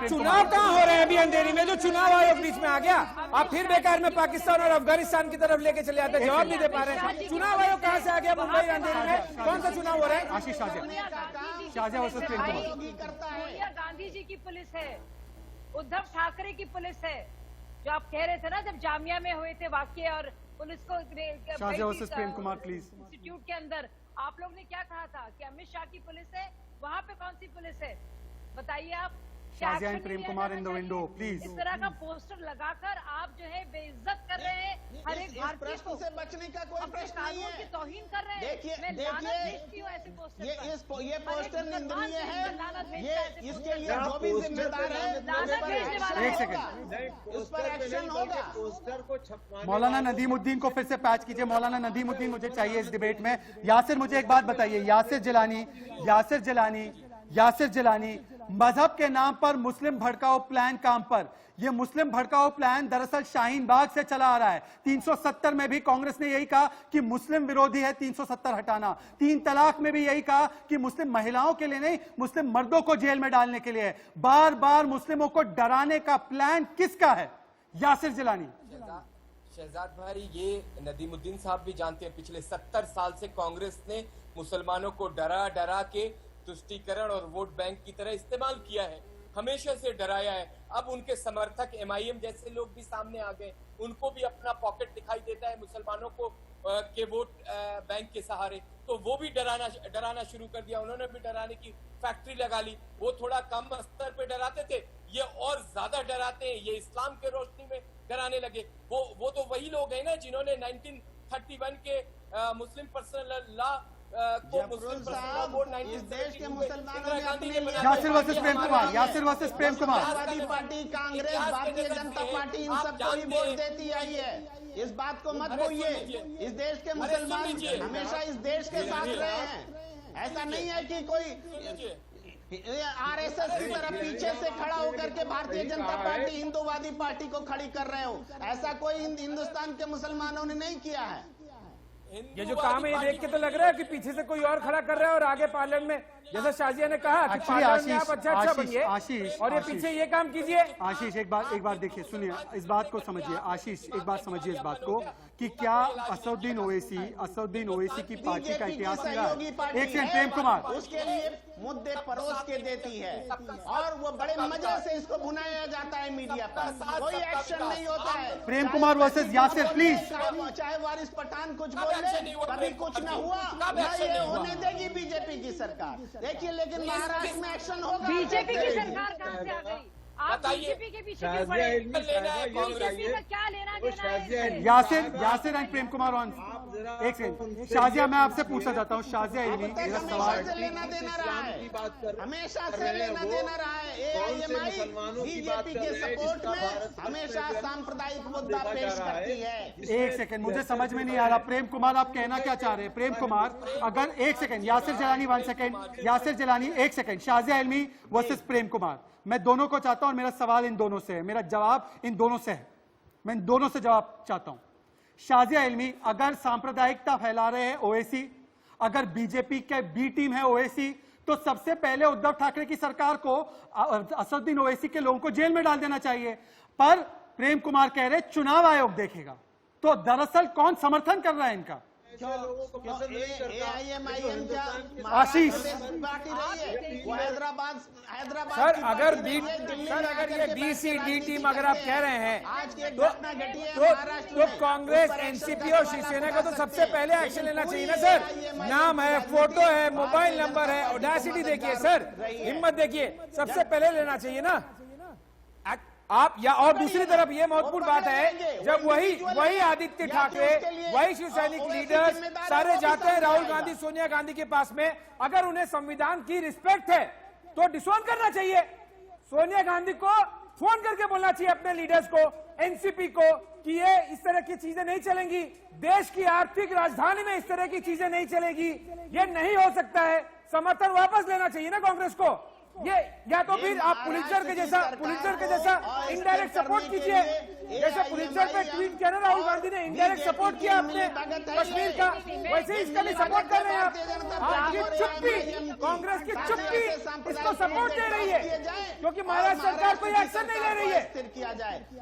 चुनाव कहाँ हो रहे हैं अभी अंधेरी में? जो चुनाव आयोग बीच में आ गया, आप फिर बेकार में पाकिस्तान और अफगानिस्तान की तरफ लेके चले आते, जवाब नहीं दे पा रहे हैं। चुनाव आयोग कहाँ से आ गया मुंबई अंधेरी में? कौन सा चुनाव हो रहा है? आशीष शाजिया वर्सेस प्रेम कुमार। सोनिया गांधी जी की पुलिस है, उद्धव ठाकरे की पुलिस है। जो आप कह रहे थे ना, जब जामिया में हुए थे वाक्य और पुलिस को Shazia versus Prem Kumar please. Institute के अंदर आप लोग ने क्या कहा था कि अमित शाह की पुलिस है? वहाँ पे कौन सी पुलिस है बताइए आप? Shazia and Prem Kumar in the window please. इस तरह का पोस्टर लगाकर आप जो है बेइज्जत कर रहे हैं हर एक भारतीय को। से बचने का कोई प्रश्न नहीं है। की तौहीन कर रहे हैं। देखिए ऐसे पोस्टर ये पोस्टर निंदनीय है। ये इसके लिए जो भी जिम्मेदार है एक सेकंड, उस पर एक्शन होगा। पोस्टर को छपवाने मौलाना नदीमुद्दीन को फिर से पैच कीजिए। मौलाना नदीमुद्दीन मुझे चाहिए इस डिबेट में। यासिर मुझे एक बात बताइए, यासिर जिलानी मजहब के नाम पर मुस्लिम भड़काऊ प्लान काम पर। यह मुस्लिम भड़काऊ प्लान दरअसल शाहीन बाग से चला आ रहा है। 370 में भी कांग्रेस ने यही कहा कि मुस्लिम विरोधी है, 370 हटाना। 3 तलाक में भी यही कहा कि मुस्लिम महिलाओं के लिए नहीं, मुस्लिम मर्दों को जेल में डालने के लिए है। बार बार मुस्लिमों को डराने का प्लान किसका है? यासिर जिलानी। शहजाद भाई, ये नदीमुद्दीन साहब भी जानते हैं, पिछले 70 साल से कांग्रेस ने मुसलमानों को डरा के तुष्टीकरण और वोट बैंक की तरह इस्तेमाल किया है, हमेशा से डराया है। अब उनके समर्थक एमआईएम जैसे लोग भी सामने आ गए, उनको भी अपना पॉकेट दिखाई देता है मुसलमानों को के वोट बैंक के सहारे, तो वो भी डराना शुरू कर दिया। उन्होंने भी डराने की फैक्ट्री लगा ली। वो थोड़ा कम स्तर पे डराते थे, ये और ज्यादा डराते हैं। ये इस्लाम के रोशनी में डराने लगे। वो तो वही लोग हैं ना जिन्होंने 1931 के मुस्लिम पर्सनल लॉ इस देश के मुसलमानों ने अपने लिए Yasir versus Prem Kumar. Samajwadi party, Congress, Bharatiya Janata party इन सबको ही वोट देती आई है। इस बात को मत भूलिए। इस देश के मुसलमान हमेशा इस देश के साथ रहे हैं। ऐसा नहीं है कि कोई आरएसएस की तरह पीछे से खड़ा होकर के भारतीय जनता पार्टी हिंदूवादी पार्टी को खड़ी कर रहे हो। ऐसा कोई हिंदुस्तान के मुसलमानों ने नहीं किया है। ये जो काम है ये देख के तो लग रहा है कि पीछे से कोई और खड़ा कर रहा है और आगे पार्लियामेंट में, जैसा शाजिया ने कहा कि पार्लियामेंट में आप अच्छा बनिए और ये पीछे ये काम कीजिए। आशीष एक बार देखिए, सुनिए इस बात को समझिए। आशीष एक बात समझिए इस बात को कि क्या असदुद्दीन ओवैसी की पार्टी का इतिहास रहा है? एक सेकंड प्रेम कुमार। उसके लिए मुद्दे परोस के देती है और वो बड़े मजे से इसको भुनाया जाता है मीडिया पर। कोई एक्शन नहीं होता है। Prem Kumar versus Yasir please. चाहे वारिस पठान कुछ बोले, कभी कुछ न हुआ, न ये होने देगी बीजेपी की सरकार। देखिए, लेकिन महाराष्ट्र में एक्शन होगा। बीजेपी की सरकार कहाँ से आ गई? आप बीजेपी के पीछे क्यों पड़े? बीजेपी का क्या लेना देना है? Yasir and Prem Kumar on. एक सेकंड शाजिया, मैं आपसे पूछना चाहता हूँ। शाजिया इल्मी, मेरा सवाल लेना देना रहा है, हमेशा से लेना देना रहा है। एआईएमआई बीजेपी के सपोर्ट में हमेशा सांप्रदायिक मुद्दा पेश करती है। एक सेकंड, मुझे समझ में नहीं आ रहा प्रेम कुमार आप कहना क्या चाह रहे हैं? प्रेम कुमार अगर एक second, Yasir Jilani 1 second, Yasir Jilani 1 second. Shazia Ilmi versus Prem Kumar, मैं दोनों को चाहता हूं और मेरा सवाल इन दोनों से है, मेरा जवाब इन दोनों से है, मैं इन दोनों से जवाब चाहता हूं। शाजिया इल्मी, अगर सांप्रदायिकता फैला रहे हैं ओवैसी, अगर बीजेपी के बी टीम है ओवैसी, तो सबसे पहले उद्धव ठाकरे की सरकार को असदुद्दीन ओवैसी के लोगों को जेल में डाल देना चाहिए। पर प्रेम कुमार कह रहे चुनाव आयोग देखेगा, तो दरअसल कौन समर्थन कर रहा है इनका? आशीष सर, अगर ये BCD टीम अगर आप कह रहे हैं तो कांग्रेस, एनसीपी और शिवसेना का तो सबसे पहले एक्शन लेना चाहिए ना सर। नाम है, फोटो है, मोबाइल नंबर है, ऑडेसिटी देखिए सर, हिम्मत देखिए, सबसे पहले लेना चाहिए ना आप। या और दूसरी तरफ ये महत्वपूर्ण बात है, जब वही आदित्य ठाकरे, वही शिव सैनिक लीडर्स सारे जाते हैं राहुल गांधी, सोनिया गांधी के पास में, अगर उन्हें संविधान की रिस्पेक्ट है तो डिसोन करना चाहिए। सोनिया गांधी को फोन करके बोलना चाहिए अपने लीडर्स को, एनसीपी को, कि ये इस तरह की चीजें नहीं चलेंगी, देश की आर्थिक राजधानी में इस तरह की चीजें नहीं चलेगी, ये नहीं हो सकता है, समर्थन वापस लेना चाहिए ना कांग्रेस को। ये या तो फिर आप पुलित्जर के जैसा इनडायरेक्ट सपोर्ट कीजिए, जैसे पुलित्जर पे ट्वीट किया ना राहुल गांधी ने, इनडायरेक्ट सपोर्ट किया आपने कश्मीर का, वैसे ही इसका भी सपोर्ट कर रहे हैं आप। आपकी चुप्पी, कांग्रेस की चुप्पी इसको सपोर्ट दे रही है, क्योंकि महाराष्ट्र सरकार कोई एक्शन नहीं ले रही है,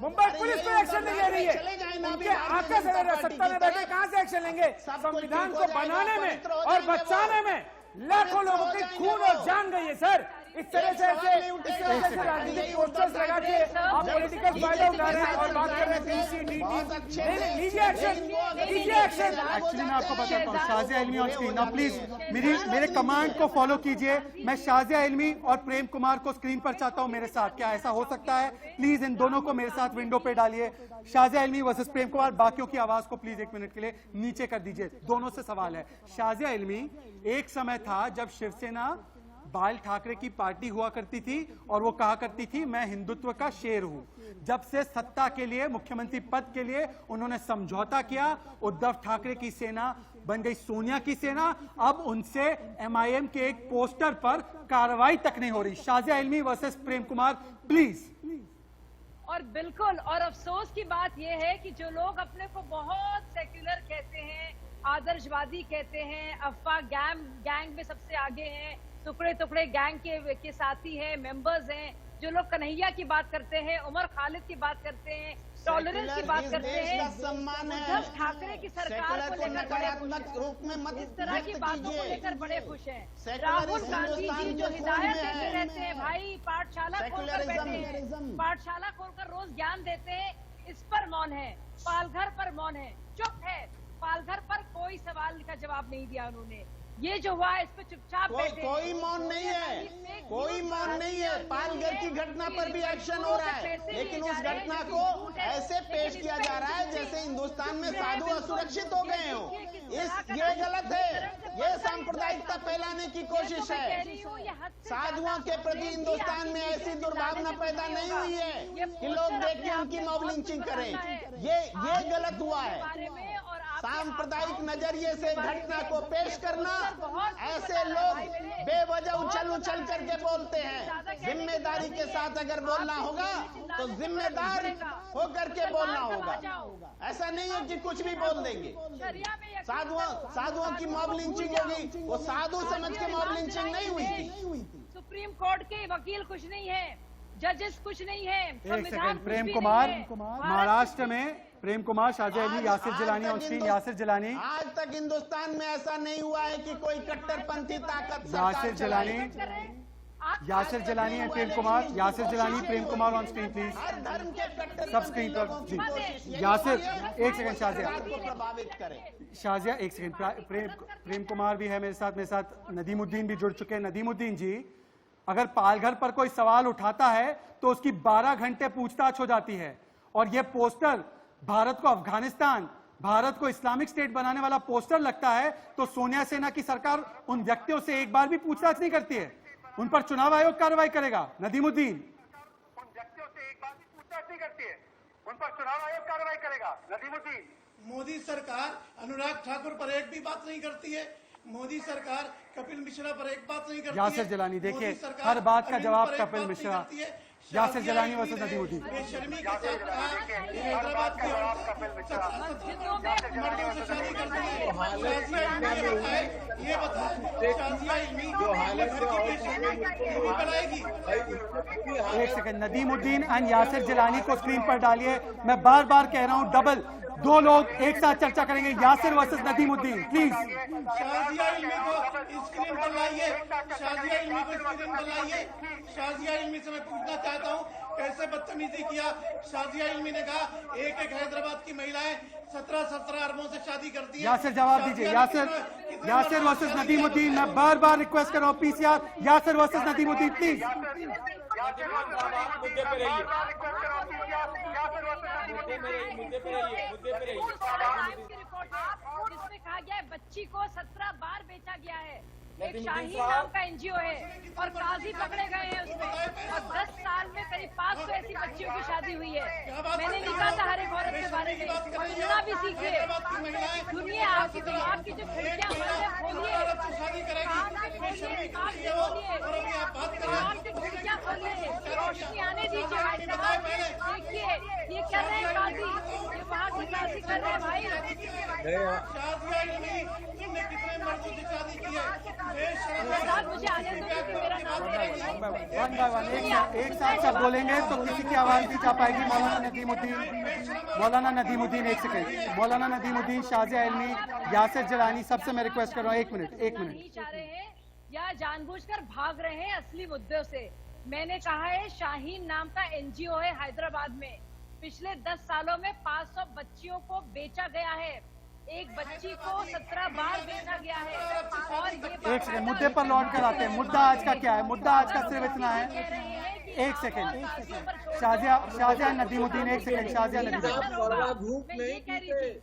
मुंबई पुलिस कोई एक्शन नहीं ले रही है, उनके आके सत्ता में बैठे कहां से एक्शन लेंगे? संविधान को बनाने में और बचाने में लाखों लोगों के खून और जान गई है सर। इस तरह से राजनीतिक पोस्टर्स लगा के आप पॉलिटिकल फायदा उठा रहे हैं और बात कर रहे हैं BCD टीम। लीजिए एक्शन। एक्चुअली मैं आपको बताता हूँ, Shazia Ilmi on screen now please, मेरे कमांड को फॉलो कीजिए। मैं शाजिया इल्मी और प्रेम कुमार को स्क्रीन पर चाहता हूँ मेरे साथ। क्या ऐसा हो सकता है? प्लीज इन दोनों को मेरे साथ विंडो पे डालिए। शाजिया इल्मी वर्सेस प्रेम कुमार। बाकियों की आवाज को प्लीज 1 मिनट के लिए नीचे कर दीजिए। दोनों से सवाल है। शाजिया इल्मी, एक समय था जब शिवसेना बाल ठाकरे की पार्टी हुआ करती थी और वो कहा करती थी मैं हिंदुत्व का शेर हूं। जब से सत्ता के लिए, मुख्यमंत्री पद के लिए उन्होंने समझौता किया, उद्धव ठाकरे की सेना बन गई सोनिया की सेना। अब उनसे MIM के एक पोस्टर पर कार्रवाई तक नहीं हो रही। Shazia Ilmi versus Prem Kumar, please. और बिल्कुल, और अफसोस की बात यह है कि जो लोग अपने को बहुत सेक्युलर कहते हैं, आदर्शवादी कहते हैं, अफवाह गैंग में सबसे आगे हैं, टुकड़े टुकड़े गैंग के साथी हैं, मेंबर्स हैं, जो लोग कन्हैया की बात करते हैं, उमर खालिद की बात करते हैं, टॉलरेंस की बात करते हैं, उद्धव ठाकरे की सरकार को लेकर बड़े खुश हैं, इस तरह की बातों को लेकर बड़े खुश हैं। राहुल गांधी जी जो हिदायत देते रहते हैं, भाई पाठशाला खोलकर बैठे हैं, पाठशाला खोलकर रोज ज्ञान देते हैं, इस पर मौन है। पालघर पर मौन है, चुप है। पालघर पर कोई सवाल का जवाब नहीं दिया उन्होंने। ये जो हुआ है इस पे चुपचाप बैठे। कोई मौन नहीं है, कोई मौन नहीं है। पालघर की घटना पर भी एक्शन हो रहा है, लेकिन उस घटना को ऐसे पेश किया जा रहा है जैसे हिंदुस्तान में साधु असुरक्षित हो गए हो। ये गलत है, ये सांप्रदायिकता फैलाने की कोशिश है। साधुओं के प्रति हिंदुस्तान में ऐसी दुर्भावना पैदा नहीं हुई है कि लोग देख के उनकी मॉब लिंचिंग करें। ये गलत हुआ है। सांप्रदायिक नजरिए से घटना को पेश करना, ऐसे लोग बेवजह उछल करके बोलते हैं। जिम्मेदारी के साथ अगर बोलना होगा तो जिम्मेदार होकर के बोलना होगा। ऐसा नहीं है कि कुछ भी बोल देंगे। साधुओं की मॉब लिंचिंग होगी, वो साधु समझ के मॉब लिंचिंग नहीं हुई थी। सुप्रीम कोर्ट के वकील कुछ नहीं है, जजेस कुछ नहीं है। एक सेकंड, प्रेम कुमार, महाराष्ट्र में प्रेम कुमार, शाजिया इल्मी, यासिर जिलानी ऑन स्क्रीन। यासिर जिलानी, आज तक हिंदुस्तान में ऐसा नहीं हुआ है कि कोई कट्टरपंथी ताकत Yasir Jilani and Prem Kumar. Yasir Jilani, Prem Kumar on screen please. हर धर्म के कट्टर सब स्क्रीन पर जी। यासिर, एक सेकंड। शाजिया एक सेकंड। प्रेम कुमार भी है मेरे साथ नदीमुद्दीन भी जुड़ चुके हैं। नदीमुद्दीन जी, अगर पालघर पर कोई सवाल उठाता है तो उसकी 12 घंटे पूछताछ हो जाती है। और यह पोस्टर भारत को अफगानिस्तान, भारत को इस्लामिक स्टेट बनाने वाला पोस्टर लगता है, तो सोनिया सेना की सरकार उन व्यक्तियों से एक बार भी पूछताछ नहीं करती है। उन पर चुनाव आयोग कार्रवाई करेगा। नदीमुद्दीन, उन व्यक्तियों से एक बार भी पूछताछ नहीं करती है, उन पर चुनाव आयोग कार्रवाई करेगा। नदीमुद्दीन, मोदी सरकार अनुराग ठाकुर पर एक भी बात नहीं करती है। मोदी सरकार कपिल मिश्रा पर एक बात नहीं करती यासिर है। जलानी, देखिए मोदी सरकार हर बात का अमीन जवाब पर एक कपिल बात नहीं मिश्रा। करती है। यासिर शाजिया जलानी इल्मी वर्सेस ने नदीमुद्दीन। बेशर्मी के साथ कहा कि हैदराबाद की औरतें 17 मर्दों से शादी करती है। शाजिया इल्मी ने बताया, ये बताया शाजिया इल्मी जो हालत घर की बेशर्मी नहीं बनाएगी। एक सेकंड, नदीमुद्दीन एंड यासिर जलानी को स्क्रीन पर डालिए। मैं बार बार कह रहा हूं, डबल दो लोग एक साथ चर्चा करेंगे। Yasir versus Nadimuddin, please. शाजिया इल्मी को स्क्रीन पर लाइए, शाजिया इल्मी को स्क्रीन पर लाइए। शाजिया इल्मी से मैं पूछना चाहता हूँ, कैसे बदतमीजी किया। शाजिया इल्मी ने कहा एक एक हैदराबाद की महिलाएं 17 अरबों से शादी करती हैं। यासिर जवाब दीजिए। यासिर वर्सेस नदीमुद्दीन, मैं बार बार रिक्वेस्ट कर रहा हूँ, PCR Yasir versus Nadimuddin, please. जिसमें कहा गया है बच्ची को 17 बार बेचा गया है। एक शाहीन नाम का एनजीओ है और काजी पकड़े गए हैं उसमें, और 10 साल में करीब 500 ऐसी बच्चियों की शादी हुई है। मैंने नहीं कहा था हर एक औरत के बारे में, सुनना भी सीखिए, सुनिए। आपकी दिमाग की जो खिड़कियां बंद है खोलिए, खिड़कियां खोलिए, रोशनी आने दीजिए भाई साहब। देखिए ये कर रहे हैं काजी, ये वहाँ की काजी कर रहे हैं भाई। शाजिया इल्मी तुमने कितने मर्दों से शादी की है? मुझे आने दो क्योंकि मेरा नाम ले रहे हैं। वन बाय वन एक साथ सब बोलेंगे तो किसी की आवाज नहीं जा पाएगी। मौलाना नदीमुद्दीन एक सेकंड। मौलाना नदीमुद्दीन, शाजिया इल्मी, यासिर जलानी, सबसे मैं रिक्वेस्ट कर रहा हूँ, एक मिनट। नहीं चाह रहे हैं या जानबूझकर भाग रहे हैं असली मुद्दों से। मैंने कहा है शाहीन नाम का एनजीओ है हैदराबाद में, पिछले 10 सालों में 500 बच्चियों को बेचा गया है। एक बच्ची को 17 बार बेचा गया है। और ये एक सेकंड, मुद्दे पर लौट कर आते हैं। मुद्दा आज का क्या है? मुद्दा आज का सिर्फ इतना है। एक सेकंड, शाजिया नदीमुद्दीन, एक सेकंड। शाजिया नदीमुद्दीन,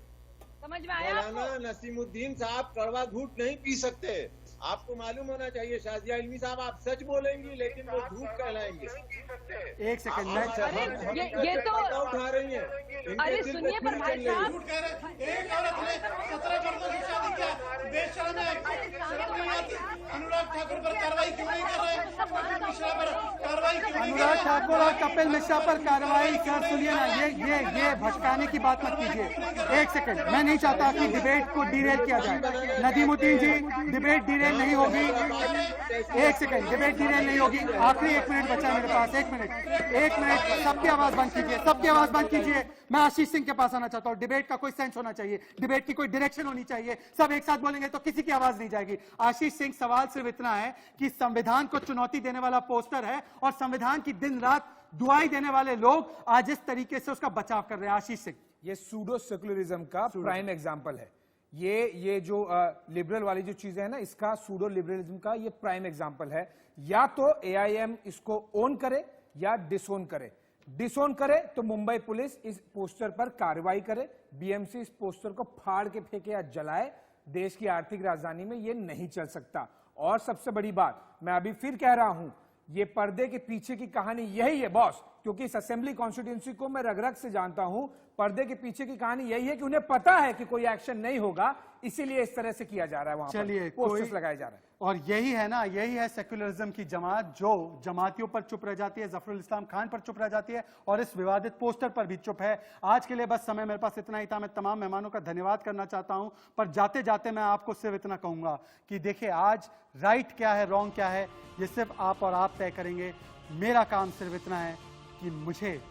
समझ में आया? मौलाना नसीमुद्दीन साहब कड़वा घूट नहीं पी सकते। आपको मालूम होना चाहिए शाजिया इल्मी साहब, आप सच बोलेंगी लेकिन वो झूठ कहलाएंगे। एक सेकंड, ये तो उठा रही है। अरे सुनिए पर भाई साहब, एक औरत ने 17 मर्दों से शादी किया, बेशर्म है, शर्म नहीं आती। अनुराग ठाकुर पर कार्रवाई क्यों नहीं कर रहे? कपिल मिश्रा पर कार्रवाई क्यों नहीं कर रहे? अनुराग ठाकुर और कपिल मिश्रा पर कार्रवाई कर, सुनिए ना, ये भटकाने की बात मत कीजिए। एक सेकंड, मैं नहीं चाहता कि डिबेट को डिरेल किया जाए। नदीमुद्दीन जी, डिबेट डिरेल नहीं होगी। एक सेकंड, डिबेट डिरेल नहीं होगी। आखिरी 1 मिनट बचा है मेरे पास। 1 मिनट, सबकी आवाज बंद कीजिए, सबकी आवाज बंद कीजिए। मैं आशीष सिंह के पास आना चाहता हूँ। डिबेट का कोई सेंस होना चाहिए, डिबेट की कोई डायरेक्शन होनी चाहिए। सब एक साथ बोलेंगे तो किसी की आवाज नहीं जाएगी। आशीष सिंह, सवाल सिर्फ इतना है कि संविधान को चुनौती देने वाला पोस्टर है और संविधान की दिन रात दुआई देने वाले लोग आज इस तरीके से उसका बचाव कर रहे हैं। आशीष सिंह, ये सूडो सेकुलरिज्म का प्राइम एग्जांपल है। ये जो लिबरल वाली जो चीजें है ना, इसका सूडो लिबरलिज्म का ये प्राइम एग्जांपल है। या तो एआईएम इसको ओन करे या डिसोन करे। डिसोन करे तो मुंबई पुलिस इस पोस्टर पर कार्रवाई करे, बीएमसी इस पोस्टर को फाड़ के फेंके या जलाए। देश की आर्थिक राजधानी में ये नहीं चल सकता। और सबसे बड़ी बात, मैं अभी फिर कह रहा हूं, ये पर्दे के पीछे की कहानी यही है बॉस, क्योंकि इस असेंबली कॉन्स्टिट्यूंसी को मैं रग रग से जानता हूं। पर्दे के पीछे की कहानी यही है कि उन्हें पता है कि कोई एक्शन नहीं होगा, इसीलिए इस तरह से किया जा रहा है, वहां चलिए पोस्टर्स लगाए जा रहे हैं। और यही है ना, यही है सेक्युलरिज्म की जमात, जो जमातियों पर चुप रह जाती है, जफरुल इस्लाम खान पर चुप रह जाती है और इस विवादित पोस्टर पर भी चुप है। आज के लिए बस समय मेरे पास इतना ही था। मैं तमाम मेहमानों का धन्यवाद करना चाहता हूं, पर जाते जाते मैं आपको सिर्फ इतना कहूंगा कि देखिए, आज राइट क्या है, रॉन्ग क्या है, ये सिर्फ आप और आप तय करेंगे। मेरा काम सिर्फ इतना है कि मुझे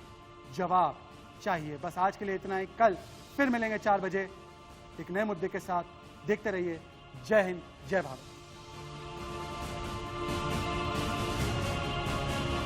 जवाब चाहिए। बस आज के लिए इतना ही। कल फिर मिलेंगे 4 बजे एक नए मुद्दे के साथ। देखते रहिए। जय हिंद, जय भारत।